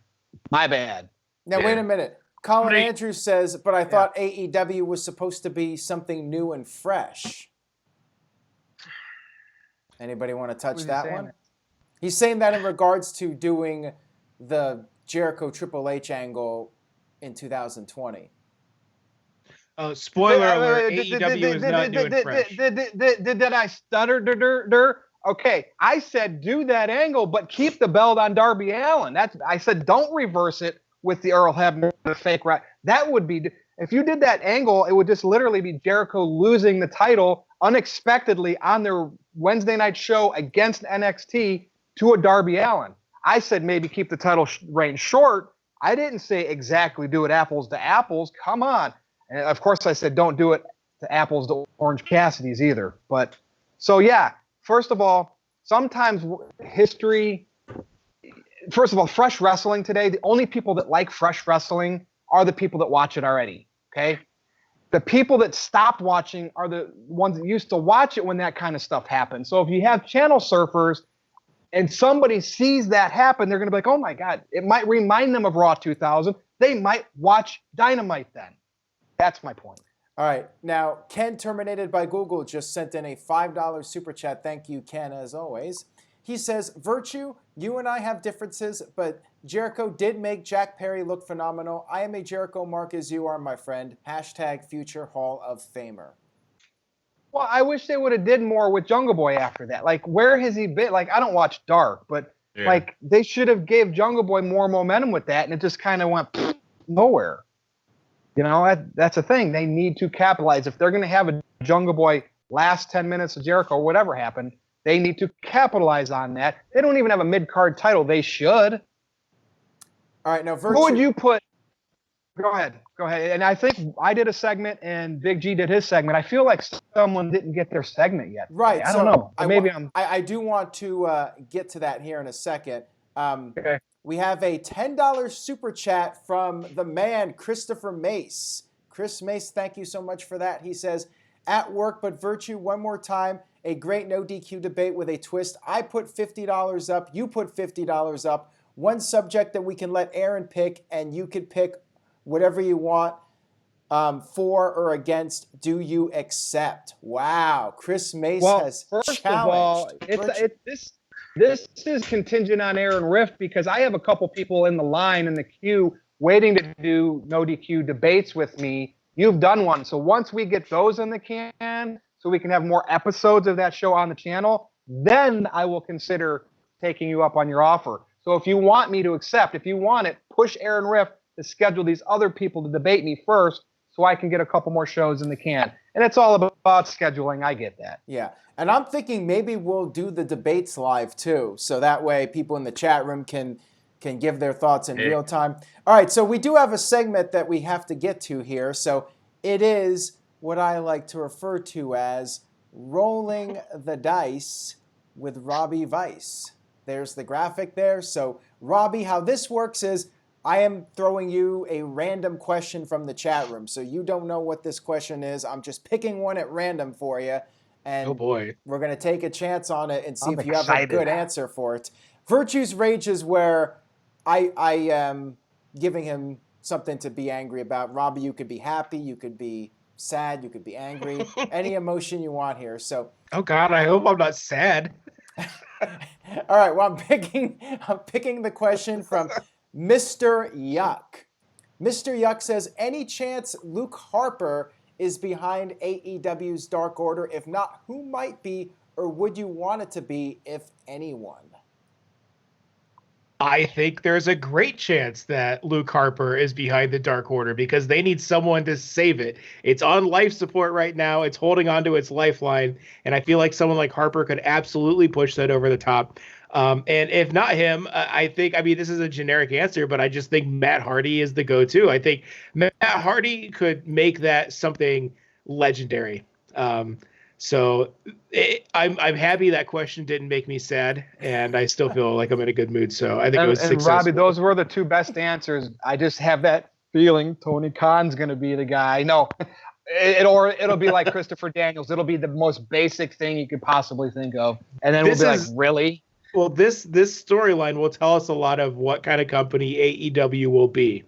My bad. Now, wait a minute. Colin Andrews says, but I thought AEW was supposed to be something new and fresh. Anybody want to touch that one? He's saying that in regards to doing the Jericho Triple H angle in 2020. Spoiler alert, AEW is not new and fresh. Did I stutter? Okay, I said do that angle, but keep the belt on Darby Allin. I said don't reverse it with the Earl Hebner fake right. That would be, if you did that angle, it would just literally be Jericho losing the title unexpectedly on their Wednesday night show against NXT to a Darby Allin. I said maybe keep the title reign short. I didn't say exactly do it apples to apples. Come on. And of course, I said don't do it to apples to Orange Cassidy's either. But so, yeah, first of all, sometimes history, first of all, fresh wrestling today, the only people that like fresh wrestling are the people that watch it already. Okay. The people that stopped watching are the ones that used to watch it when that kind of stuff happened. So if you have channel surfers and somebody sees that happen, they're going to be like, oh my God, it might remind them of Raw 2000. They might watch Dynamite then. That's my point. All right. Now, Ken terminated by Google just sent in a $5 super chat. Thank you, Ken, as always. He says, Virtue, you and I have differences, but Jericho did make Jack Perry look phenomenal. I am a Jericho mark as you are, my friend. # future Hall of Famer. Well, I wish they would have did more with Jungle Boy after that. Like, where has he been? Like, I don't watch Dark, but like they should have gave Jungle Boy more momentum with that, and it just kind of went nowhere. You know, that's a thing. They need to capitalize. If they're going to have a Jungle Boy last 10 minutes of Jericho or whatever happened, they need to capitalize on that. They don't even have a mid-card title. They should. All right, now, Virtue. Who would you put? Go ahead. And I think I did a segment and Big G did his segment. I feel like someone didn't get their segment yet. Right. I don't know. I do want to get to that here in a second. Okay. We have a $10 super chat from the man, Christopher Mace. Chris Mace, thank you so much for that. He says, at work, but Virtue, one more time, a great no DQ debate with a twist. I put $50 up. You put $50 up. One subject that we can let Aaron pick, and you could pick whatever you want for or against. Do you accept? Wow. Chris Mace has first challenged. Of all, this is contingent on Aaron Rift because I have a couple people in the line in the queue waiting to do no DQ debates with me. You've done one. So once we get those in the can, so we can have more episodes of that show on the channel, then I will consider taking you up on your offer. So if you want me to accept, if you want it, push Aaron Rift to schedule these other people to debate me first so I can get a couple more shows in the can. And it's all about about scheduling. I get that. Yeah. And I'm thinking maybe we'll do the debates live too. So that way people in the chat room can give their thoughts in real time. All right. So we do have a segment that we have to get to here. So it is what I like to refer to as rolling the dice with Robbie Vice. There's the graphic there. So Robbie, how this works is I am throwing you a random question from the chat room. So you don't know what this question is. I'm just picking one at random for you. And oh boy, we're going to take a chance on it and see I'm if you have a excited. good answer for it. Virtue's Rage is where I am giving him something to be angry about. Robbie, you could be happy, you could be sad, you could be angry, any emotion you want here. So, oh God, I hope I'm not sad. all right, well, I'm picking the question from Mr. Yuck. Mr. Yuck says, any chance Luke Harper is behind AEW's Dark Order? If not, who might be, or would you want it to be, if anyone? I think there's a great chance that Luke Harper is behind the Dark Order because they need someone to save it. It's on life support right now. It's holding on to its lifeline. And I feel like someone like Harper could absolutely push that over the top. And if not him, this is a generic answer, but I just think Matt Hardy is the go-to. I think Matt Hardy could make that something legendary. So I'm happy that question didn't make me sad, and I still feel like I'm in a good mood. So I think it was successful. Robbie, those were the two best answers. I just have that feeling Tony Khan's going to be the guy. No, it'll be like Christopher Daniels. It'll be the most basic thing you could possibly think of, and then we'll be like, really? Well, this storyline will tell us a lot of what kind of company AEW will be.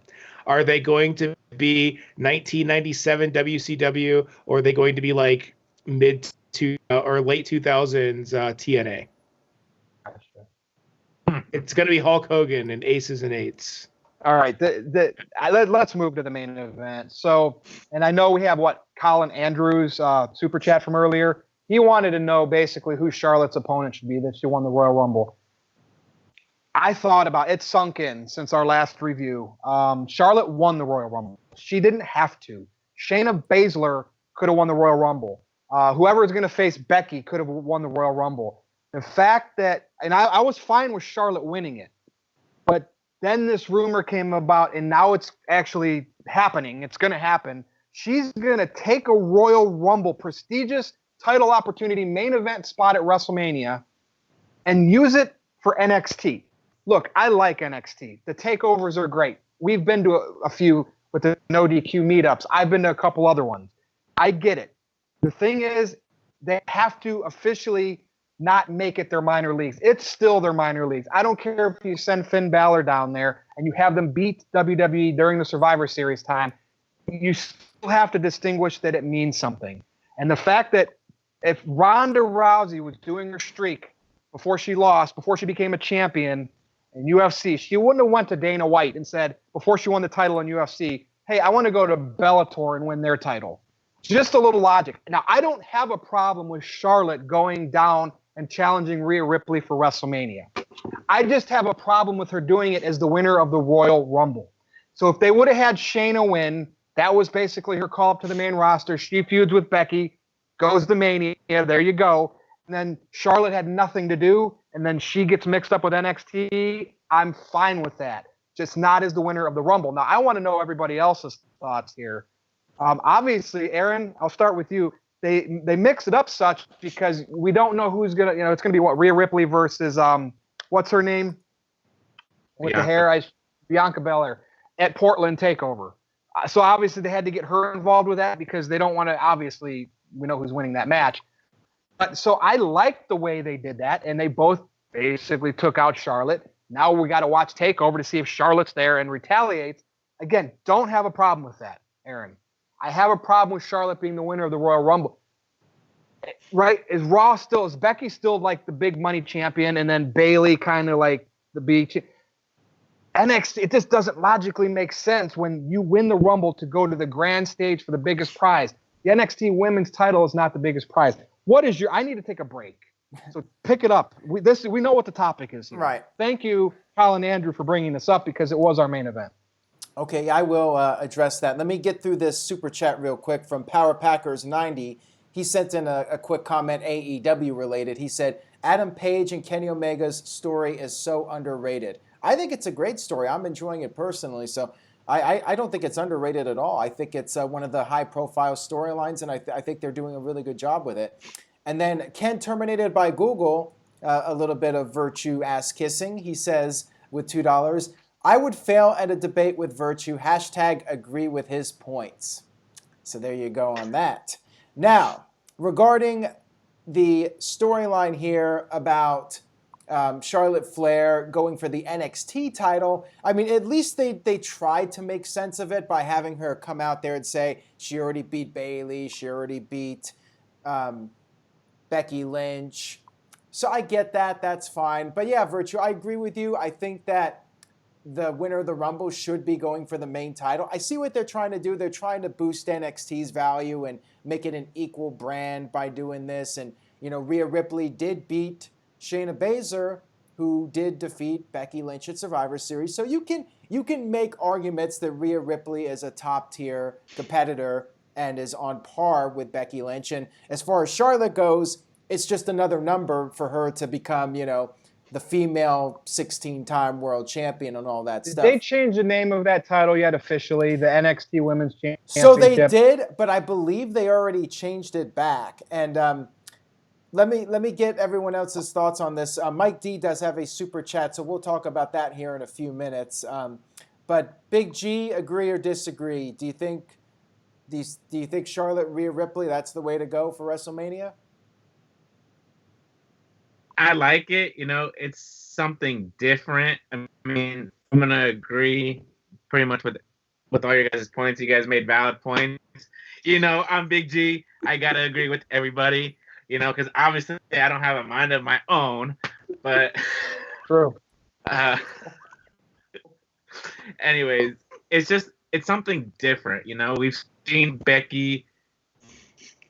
Are they going to be 1997 WCW, or are they going to be like mid to or late 2000s TNA? It's going to be Hulk Hogan and Aces and Eights. All right, let's move to the main event. So, and I know we have Colin Andrews super chat from earlier. He wanted to know basically who Charlotte's opponent should be that she won the Royal Rumble. I thought about it, sunk in since our last review. Charlotte won the Royal Rumble. She didn't have to. Shayna Baszler could have won the Royal Rumble. Whoever is going to face Becky could have won the Royal Rumble. The fact that, and I was fine with Charlotte winning it, but then this rumor came about, and now it's actually happening. It's going to happen. She's going to take a Royal Rumble, prestigious title opportunity, main event spot at WrestleMania, and use it for NXT. Look, I like NXT. The takeovers are great. We've been to a few with the NoDQ meetups. I've been to a couple other ones. I get it. The thing is, they have to officially not make it their minor leagues. It's still their minor leagues. I don't care if you send Finn Balor down there and you have them beat WWE during the Survivor Series time. You still have to distinguish that it means something. And the fact that if Ronda Rousey was doing her streak before she lost, before she became a champion in UFC, she wouldn't have went to Dana White and said, before she won the title in UFC, hey, I want to go to Bellator and win their title. Just a little logic. Now, I don't have a problem with Charlotte going down and challenging Rhea Ripley for WrestleMania. I just have a problem with her doing it as the winner of the Royal Rumble. So if they would have had Shayna win, that was basically her call up to the main roster. She feuds with Becky, goes to Mania, there you go. And then Charlotte had nothing to do, and then she gets mixed up with NXT. I'm fine with that. Just not as the winner of the Rumble. Now, I want to know everybody else's thoughts here. Obviously, Aaron, I'll start with you. They mix it up such because we don't know who's going to, it's going to be Rhea Ripley versus, what's her name? With the hair, Bianca Belair at Portland TakeOver. So obviously they had to get her involved with that because they don't want to, obviously, we know who's winning that match. But so I liked the way they did that, and they both basically took out Charlotte. Now we got to watch TakeOver to see if Charlotte's there and retaliates. Again, don't have a problem with that, Aaron. I have a problem with Charlotte being the winner of the Royal Rumble. Right? Is Becky still like the big money champion, and then Bayley kind of like the beach? NXT, it just doesn't logically make sense when you win the Rumble to go to the grand stage for the biggest prize. The NXT women's title is not the biggest prize. I need to take a break. So pick it up. We know what the topic is here. Right. Thank you, Colin Andrew, for bringing this up because it was our main event. Okay, I will address that. Let me get through this super chat real quick from Power Packers 90. he sent in a quick comment, AEW related. He said, Adam Page and Kenny Omega's story is so underrated. I think it's a great story. I'm enjoying it personally. So I don't think it's underrated at all. I think it's one of the high-profile storylines, and I think they're doing a really good job with it. And then Ken Terminated by Google, a little bit of Virtue ass-kissing. He says, with $2, I would fail at a debate with Virtue. # agree with his points. So there you go on that. Now, regarding the storyline here about Charlotte Flair going for the NXT title, I mean, at least they tried to make sense of it by having her come out there and say she already beat Bayley, she already beat Becky Lynch. So I get that, that's fine. But yeah, Virtue, I agree with you. I think that the winner of the Rumble should be going for the main title. I see what they're trying to do. They're trying to boost NXT's value and make it an equal brand by doing this. And, you know, Rhea Ripley did beat Shayna Baszler, who did defeat Becky Lynch at Survivor Series. So you can make arguments that Rhea Ripley is a top-tier competitor and is on par with Becky Lynch. And as far as Charlotte goes, it's just another number for her to become, you know, the female 16-time world champion and all that stuff. Did they change the name of that title yet officially, the NXT Women's Championship? So they did, but I believe they already changed it back. And let me get everyone else's thoughts on this. Mike D does have a super chat, so we'll talk about that here in a few minutes. But Big G, agree or disagree? Do you think Charlotte, Rhea Ripley, that's the way to go for WrestleMania? I like it. You know, it's something different. I mean, I'm going to agree pretty much with all your guys' points. You guys made valid points. You know, I'm Big G. I got to agree with everybody, you know, because obviously I don't have a mind of my own. But, true. Anyways, it's something different. You know, we've seen Becky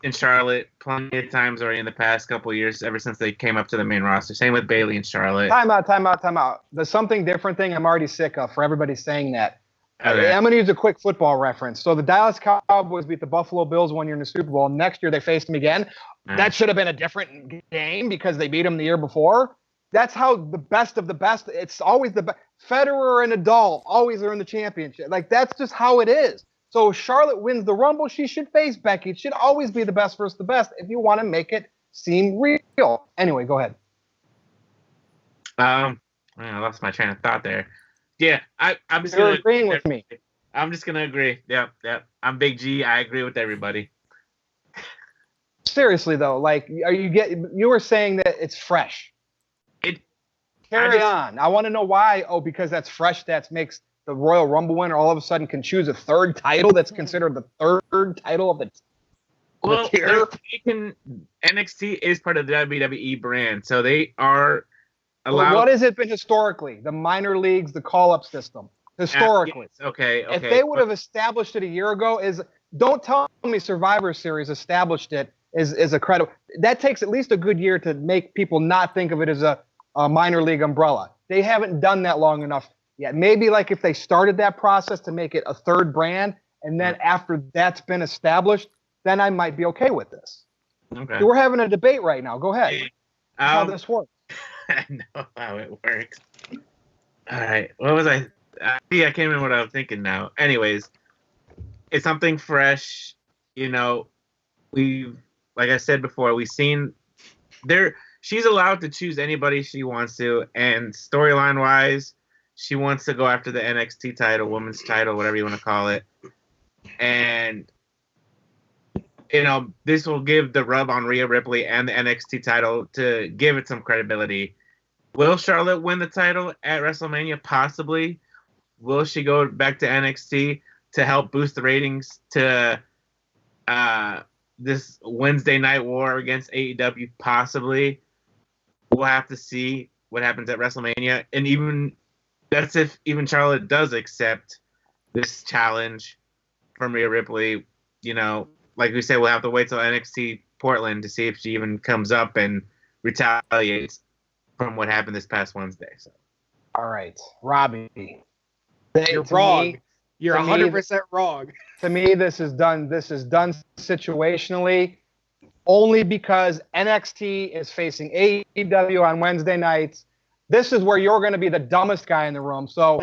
and Charlotte plenty of times already in the past couple of years, ever since they came up to the main roster. Same with Bayley and Charlotte. Time out. The something different thing I'm already sick of for everybody saying that. Okay. I'm going to use a quick football reference. So the Dallas Cowboys beat the Buffalo Bills one year in the Super Bowl. Next year they faced them again. That should have been a different game because they beat them the year before. That's how the best of the best. It's always the best. Federer and Nadal always are in the championship. Like, that's just how it is. So if Charlotte wins the Rumble, she should face Becky. It should always be the best versus the best if you want to make it seem real. Anyway, go ahead. I lost my train of thought there. Yeah, I'm just You're agreeing with me. I'm just gonna agree. Yep. I'm Big G. I agree with everybody. Seriously though, like, you were saying that it's fresh. Carry on. I want to know why. Oh, because that's fresh. That makes the Royal Rumble winner all of a sudden can choose a third title that's considered the third title of the tier. NXT is part of the WWE brand, so they are allowed. Well, what has it been historically? The minor leagues, the call-up system. Historically. Yes, okay. If they would have established it a year ago, don't tell me Survivor Series established it is a credit. That takes at least a good year to make people not think of it as a minor league umbrella. They haven't done that long enough. Yeah, maybe like if they started that process to make it a third brand, and then after that's been established, then I might be okay with this. Okay. So we're having a debate right now. Go ahead. How this works. I know how it works. All right. What was I? I can't remember what I was thinking now. Anyways, it's something fresh. You know, like I said before, we've seen there. She's allowed to choose anybody she wants to, and storyline wise, she wants to go after the NXT title, women's title, whatever you want to call it. And, you know, this will give the rub on Rhea Ripley and the NXT title to give it some credibility. Will Charlotte win the title at WrestleMania? Possibly. Will she go back to NXT to help boost the ratings to this Wednesday night war against AEW? Possibly. We'll have to see what happens at WrestleMania. And even that's if even Charlotte does accept this challenge from Rhea Ripley. You know, like we said, we'll have to wait till NXT Portland to see if she even comes up and retaliates from what happened this past Wednesday. So, all right, Robbie, you're wrong. You're 100% wrong. To me, this is done. This is done situationally. only because NXT is facing AEW on Wednesday nights. This is where you're going to be the dumbest guy in the room. So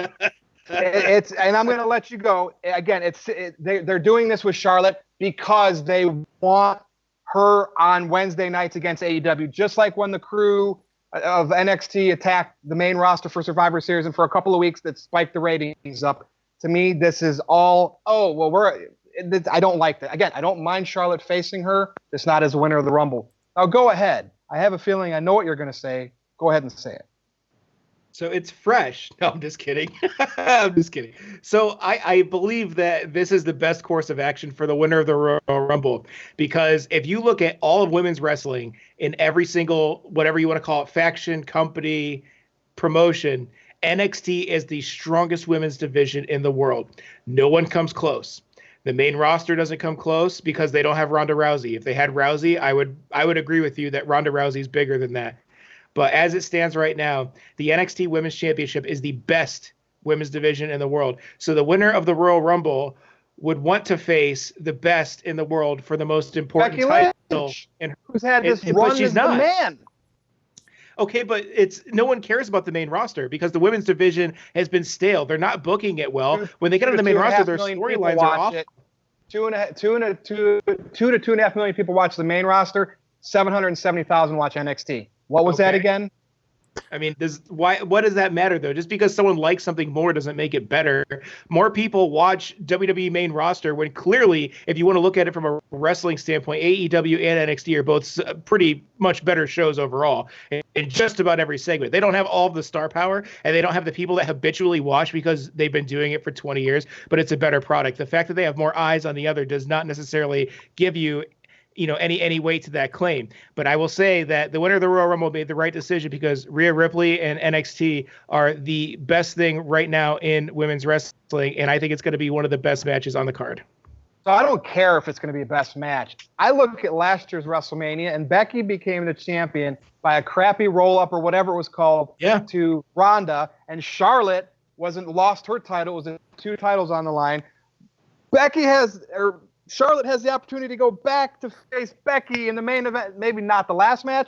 and I'm going to let you go. Again, they're doing this with Charlotte because they want her on Wednesday nights against AEW, just like when the crew of NXT attacked the main roster for Survivor Series and for a couple of weeks that spiked the ratings up. To me, this is all, I don't like that. Again, I don't mind Charlotte facing her. It's not as a winner of the Rumble. Now go ahead. I have a feeling I know what you're going to say. Go ahead and say it. So it's fresh. No, I'm just kidding. I'm just kidding. So I believe that this is the best course of action for the winner of the Royal Rumble, because if you look at all of women's wrestling in every single, whatever you want to call it, faction, company, promotion, NXT is the strongest women's division in the world. No one comes close. The main roster doesn't come close because they don't have Ronda Rousey. If they had Rousey, I would agree with you that Ronda Rousey is bigger than that. But as it stands right now, the NXT Women's Championship is the best women's division in the world. So the winner of the Royal Rumble would want to face the best in the world for the most important Becky title. Who's had this run but she's as not. the man. Okay, but no one cares about the main roster because the women's division has been stale. They're not booking it well. When they get on the main roster, their storylines are off. 2 to 2.5 million people watch the main roster. 770,000 watch NXT. What was that again? I mean, what does that matter, though? Just because someone likes something more doesn't make it better. More people watch WWE main roster when clearly, if you want to look at it from a wrestling standpoint, AEW and NXT are both pretty much better shows overall in just about every segment. They don't have all of the star power, and they don't have the people that habitually watch because they've been doing it for 20 years, but it's a better product. The fact that they have more eyes on the other does not necessarily give you any weight to that claim. But I will say that the winner of the Royal Rumble made the right decision because Rhea Ripley and NXT are the best thing right now in women's wrestling, and I think it's going to be one of the best matches on the card. So I don't care if it's going to be a best match. I look at last year's WrestleMania, and Becky became the champion by a crappy roll-up or whatever it was called to Ronda, and Charlotte lost her title. It was 2 titles on the line. Charlotte has the opportunity to go back to face Becky in the main event. Maybe not the last match.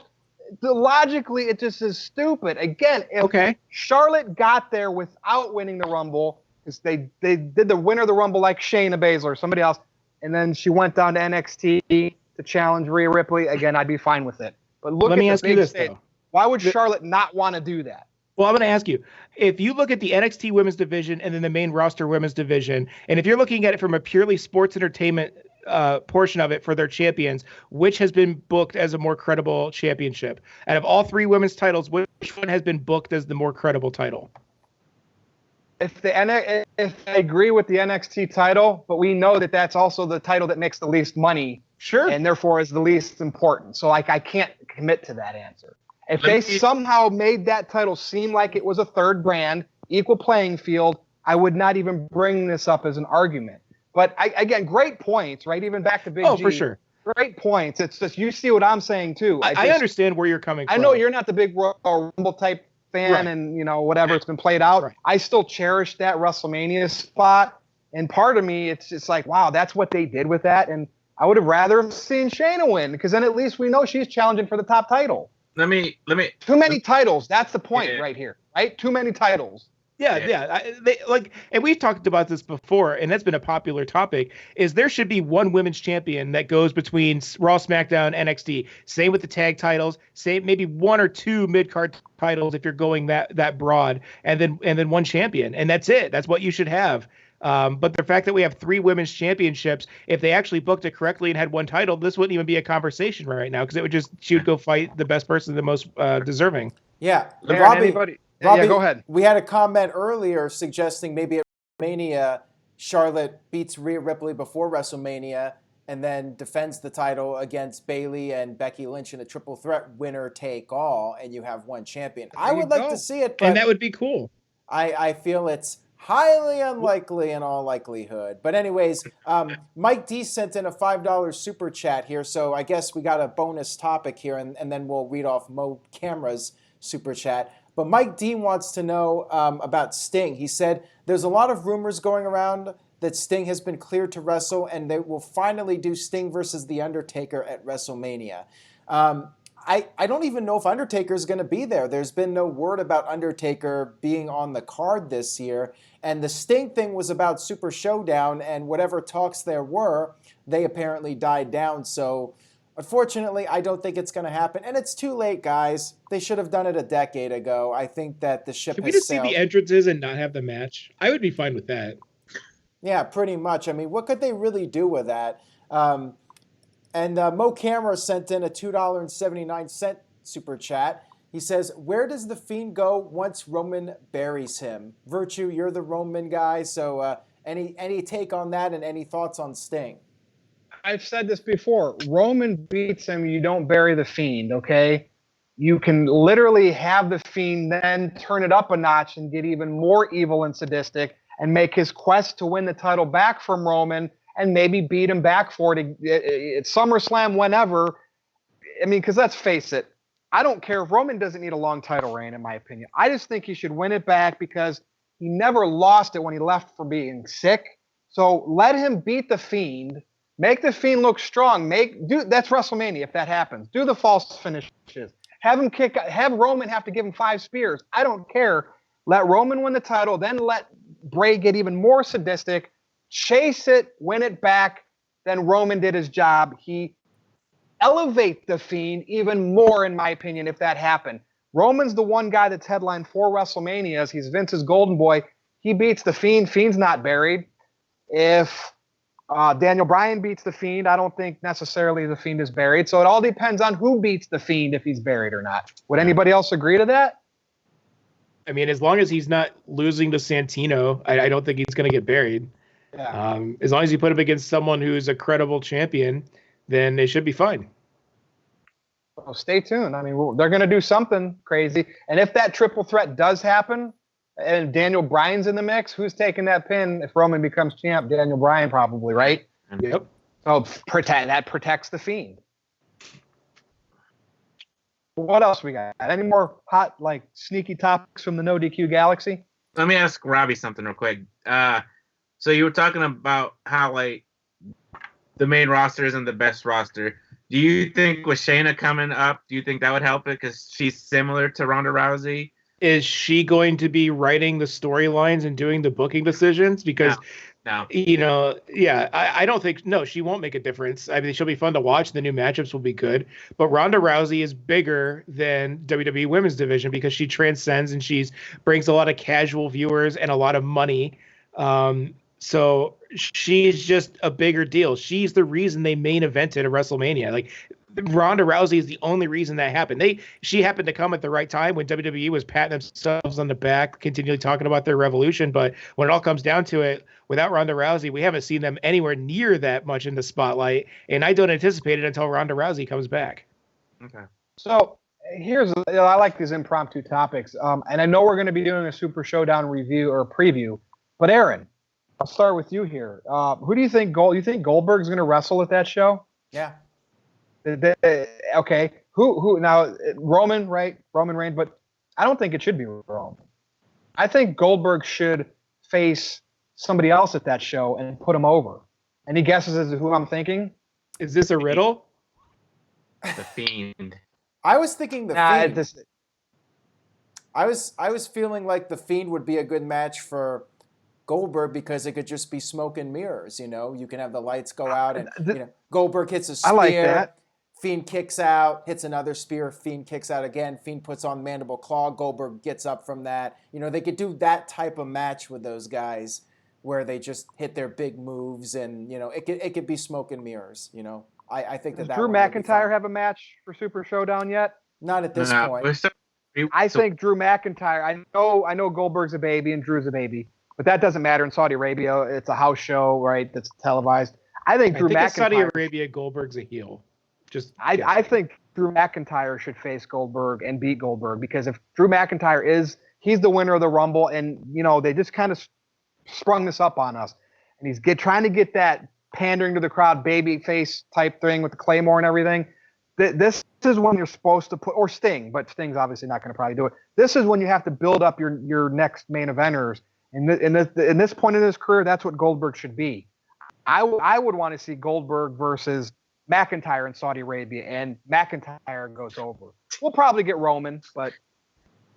Logically, it just is stupid. Again, if Charlotte got there without winning the Rumble, because they did the winner of the Rumble like Shayna Baszler or somebody else, and then she went down to NXT to challenge Rhea Ripley, again, I'd be fine with it. But let me ask you this, though. Why would Charlotte not want to do that? Well, I'm going to ask you, if you look at the NXT women's division and then the main roster women's division, and if you're looking at it from a purely sports entertainment portion of it for their champions, which has been booked as a more credible championship? Out of all 3 women's titles, which one has been booked as the more credible title? If I agree with the NXT title, but we know that that's also the title that makes the least money. Sure. And therefore is the least important. So I can't commit to that answer. If they somehow made that title seem like it was a third brand, equal playing field, I would not even bring this up as an argument. But again, great points, right? Even back to Big G. Oh, for sure. Great points. It's just, you see what I'm saying too. I understand where you're coming from. I know you're not the big Royal Rumble type fan and, whatever, it's been played out. Right. I still cherish that WrestleMania spot. And part of me, it's just like, wow, that's what they did with that. And I would have rather seen Shayna win because then at least we know she's challenging for the top title. Let me. Too many titles. That's the point right here, right? Too many titles. Yeah. And we've talked about this before, and that's been a popular topic, is there should be one women's champion that goes between Raw, SmackDown, NXT. Same with the tag titles. Same, maybe 1 or 2 mid-card titles if you're going that broad, and then one champion. And that's it. That's what you should have. But the fact that we have 3 women's championships, if they actually booked it correctly and had one title, this wouldn't even be a conversation right now because she would go fight the best person, the most deserving. Yeah. Robbie, go ahead. We had a comment earlier suggesting maybe at WrestleMania, Charlotte beats Rhea Ripley before WrestleMania and then defends the title against Bayley and Becky Lynch in a triple threat winner take all, and you have one champion. I would like to see it, but and that would be cool. I feel it's highly unlikely in all likelihood. But anyways, Mike D sent in a $5 super chat here, so I guess we got a bonus topic here, and then we'll read off Mo Camera's super chat. But Mike D wants to know about Sting. He said, there's a lot of rumors going around that Sting has been cleared to wrestle, and they will finally do Sting versus The Undertaker at WrestleMania. I don't even know if Undertaker is going to be there. There's been no word about Undertaker being on the card this year. And the Sting thing was about Super Showdown, and whatever talks there were, they apparently died down. So, unfortunately, I don't think it's going to happen. And it's too late, guys. They should have done it a decade ago. I think that the ship Can has we just sailed. see the entrances and not have the match? I would be fine with that. Yeah, pretty much. I mean, what could they really do with that? And Mo Camera sent in a $2.79 super chat. He says, where does The Fiend go once Roman buries him? Virtue, you're the Roman guy, so any take on that and any thoughts on Sting? I've said this before. Roman beats him, you don't bury the Fiend, okay? You can literally have the Fiend then turn it up a notch and get even more evil and sadistic and make his quest to win the title back from Roman and maybe beat him back for it at SummerSlam, whenever. I mean, because let's face it, I don't care if Roman doesn't need a long title reign, in my opinion. I just think he should win it back because he never lost it when he left for being sick. So let him beat the Fiend, make the Fiend look strong. That's WrestleMania if that happens. Do the false finishes. Have Roman have to give him 5 spears. I don't care. Let Roman win the title, then let Bray get even more sadistic. Chase it, win it back, then Roman did his job. He elevate the Fiend even more, in my opinion, if that happened. Roman's the one guy that's headlined 4 WrestleManias. He's Vince's golden boy. He beats the Fiend. Fiend's not buried. If Daniel Bryan beats the Fiend, I don't think necessarily the Fiend is buried. So it all depends on who beats the Fiend, if he's buried or not. Would anybody else agree to that? I mean, as long as he's not losing to Santino, I don't think he's going to get buried. Yeah. As long as you put him against someone who's a credible champion, then it should be fine. Well, stay tuned. I mean, they're going to do something crazy. And if that triple threat does happen, and Daniel Bryan's in the mix, who's taking that pin if Roman becomes champ? Daniel Bryan probably, right? Yep. So that protects the Fiend. What else we got? Any more hot, sneaky topics from the NoDQ galaxy? Let me ask Robbie something real quick. So you were talking about how the main roster isn't the best roster. Do you think with Shayna coming up, do you think that would help it because she's similar to Ronda Rousey? Is she going to be writing the storylines and doing the booking decisions? Because, No. I don't think, no, she won't make a difference. I mean, she'll be fun to watch. The new matchups will be good. But Ronda Rousey is bigger than WWE Women's Division because she transcends and brings a lot of casual viewers and a lot of money. So she's just a bigger deal. She's the reason they main evented a WrestleMania. Ronda Rousey is the only reason that happened. She happened to come at the right time when WWE was patting themselves on the back, continually talking about their revolution. But when it all comes down to it, without Ronda Rousey, we haven't seen them anywhere near that much in the spotlight. And I don't anticipate it until Ronda Rousey comes back. Okay. So I like these impromptu topics. And I know we're going to be doing a Super Showdown review or preview. But Aaron, I'll start with you here. Who do you think you think Goldberg's going to wrestle at that show? Yeah. Okay. Who now? Roman, right? Roman Reigns, but I don't think it should be Roman. I think Goldberg should face somebody else at that show and put him over. Any guesses as to who I'm thinking? Is this a riddle? The Fiend. I was thinking the Fiend. This, I was feeling like the Fiend would be a good match for Goldberg because it could just be smoke and mirrors. You can have the lights go out and Goldberg hits a spear. I like that. Fiend kicks out, hits another spear. Fiend kicks out again. Fiend puts on mandible claw. Goldberg gets up from that. They could do that type of match with those guys where they just hit their big moves and it could be smoke and mirrors. I think that Drew McIntyre have a match for Super Showdown yet? Not at this point. I think Drew McIntyre. I know Goldberg's a baby and Drew's a baby, but that doesn't matter in Saudi Arabia. It's a house show, right? That's televised. I think Drew McIntyre. In Saudi Arabia, Goldberg's a heel. I think Drew McIntyre should face Goldberg and beat Goldberg because if Drew McIntyre he's the winner of the Rumble, and they just kind of sprung this up on us, and he's trying to get that pandering to the crowd baby face type thing with the Claymore and everything. This is when you're supposed to put, or Sting, but Sting's obviously not going to probably do it. This is when you have to build up your next main eventers In this point in his career, that's what Goldberg should be. I would want to see Goldberg versus McIntyre in Saudi Arabia, and McIntyre goes over. We'll probably get Roman, but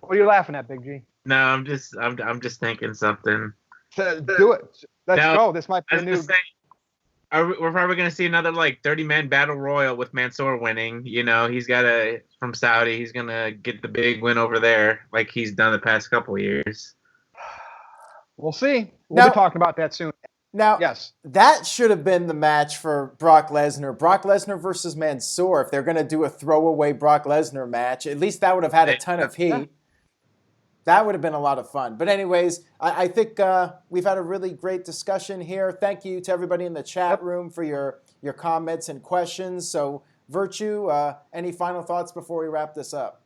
what are you laughing at, Big G? No, I'm just thinking something. Do it. Let's go. This might be a new. We're probably gonna see another like 30-man battle royal with Mansoor winning. He's got from Saudi. He's gonna get the big win over there, like he's done the past couple of years. We'll see. We'll be talking about that soon. Now, yes, that should have been the match for Brock Lesnar. Brock Lesnar versus Mansoor. If they're going to do a throwaway Brock Lesnar match, at least that would have had a ton of heat. Yeah. That would have been a lot of fun. But anyways, I think we've had a really great discussion here. Thank you to everybody in the chat room for your comments and questions. So, Virtue, any final thoughts before we wrap this up?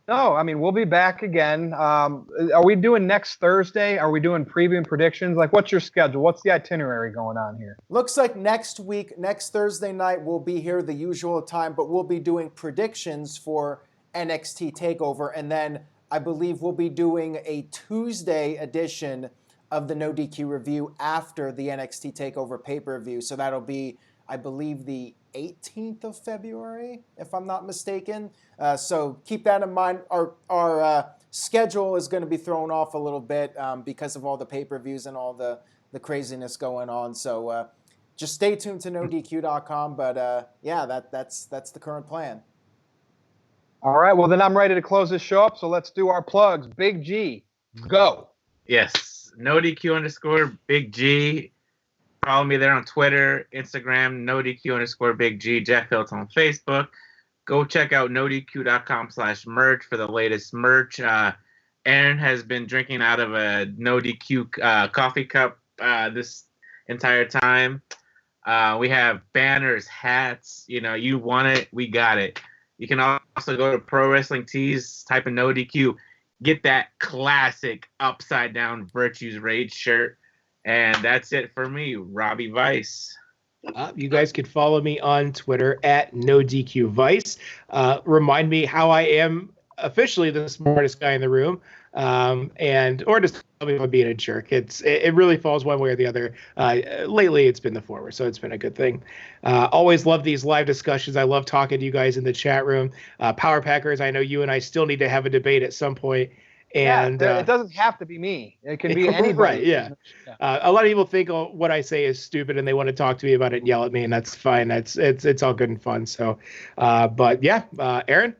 No, I mean, we'll be back again. Are we doing next Thursday? Are we doing preview and predictions? Like, what's your schedule? What's the itinerary going on here? Looks like next week, next Thursday night, we'll be here the usual time, but we'll be doing predictions for NXT TakeOver. And then I believe we'll be doing a Tuesday edition of the No DQ review after the NXT TakeOver pay-per-view. So that'll be, I believe, the 18th of February, if I'm not mistaken. So keep that in mind. Our schedule is going to be thrown off a little bit because of all the pay-per-views and all the craziness going on. So just stay tuned to NoDQ.com. But yeah, that's the current plan. All right. Well, then I'm ready to close this show up. So let's do our plugs. Big G, go. Yes. NoDQ _Big G. Follow me there on Twitter, Instagram, NoDQ _Big G. Jeff Hiltz on Facebook. Go check out NoDQ.com/merch for the latest merch. Aaron has been drinking out of a NoDQ coffee cup this entire time. We have banners, hats. You want it, we got it. You can also go to Pro Wrestling Tees, type in NoDQ, get that classic upside down Virtues Rage shirt. And that's it for me, Robbie Vice. You guys can follow me on Twitter at NoDQVice. Remind me how I am officially the smartest guy in the room, or just tell me if I'm being a jerk. It really falls one way or the other. Lately, it's been the former, so it's been a good thing. Always love these live discussions. I love talking to you guys in the chat room. Power Packers, I know you and I still need to have a debate at some point. And it doesn't have to be me. It can be anybody. Right, yeah. A lot of people think what I say is stupid and they want to talk to me about it and yell at me, and that's fine. It's all good and fun. So, but yeah, Aaron?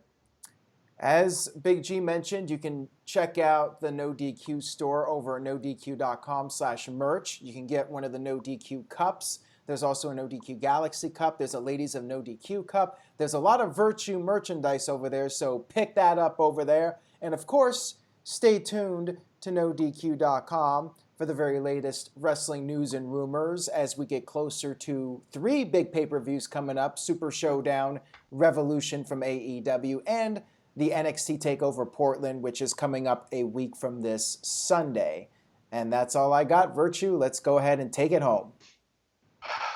As Big G mentioned, you can check out the NoDQ store over at NoDQ.com/merch. You can get one of the NoDQ cups. There's also a NoDQ Galaxy Cup. There's a Ladies of NoDQ Cup. There's a lot of Virtue merchandise over there, so pick that up over there. And of course, stay tuned to NoDQ.com for the very latest wrestling news and rumors as we get closer to 3 big pay-per-views coming up: Super Showdown, Revolution from AEW, and the NXT TakeOver Portland, which is coming up a week from this Sunday. And that's all I got. Virtue, let's go ahead and take it home.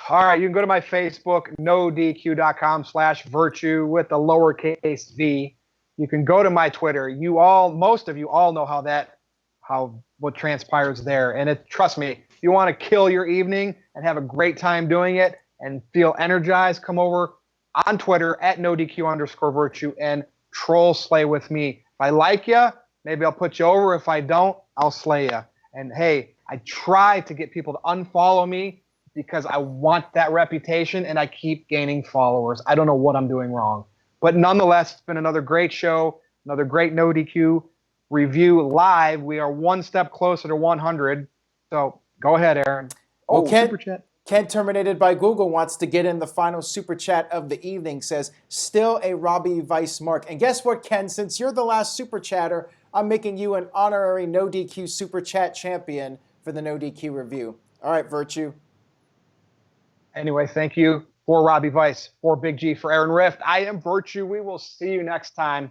All right, you can go to my Facebook, NoDQ.com/Virtue with the lowercase v. You can go to my Twitter. Most of you all know what transpires there. And trust me, if you want to kill your evening and have a great time doing it and feel energized, come over on Twitter at NoDQ_Virtue and troll slay with me. If I like you, maybe I'll put you over. If I don't, I'll slay you. And hey, I try to get people to unfollow me because I want that reputation and I keep gaining followers. I don't know what I'm doing wrong. But nonetheless, it's been another great show, another great NoDQ review live. We are one step closer to 100. So go ahead, Aaron. Super chat. Ken Terminated by Google wants to get in the final super chat of the evening, says, still a Robbie Vice mark. And guess what, Ken? Since you're the last super chatter, I'm making you an honorary NoDQ super chat champion for the NoDQ review. All right, Virtue. Anyway, thank you for Robbie Vice, for Big G, for Aaron Rift. I am Virtue. We will see you next time.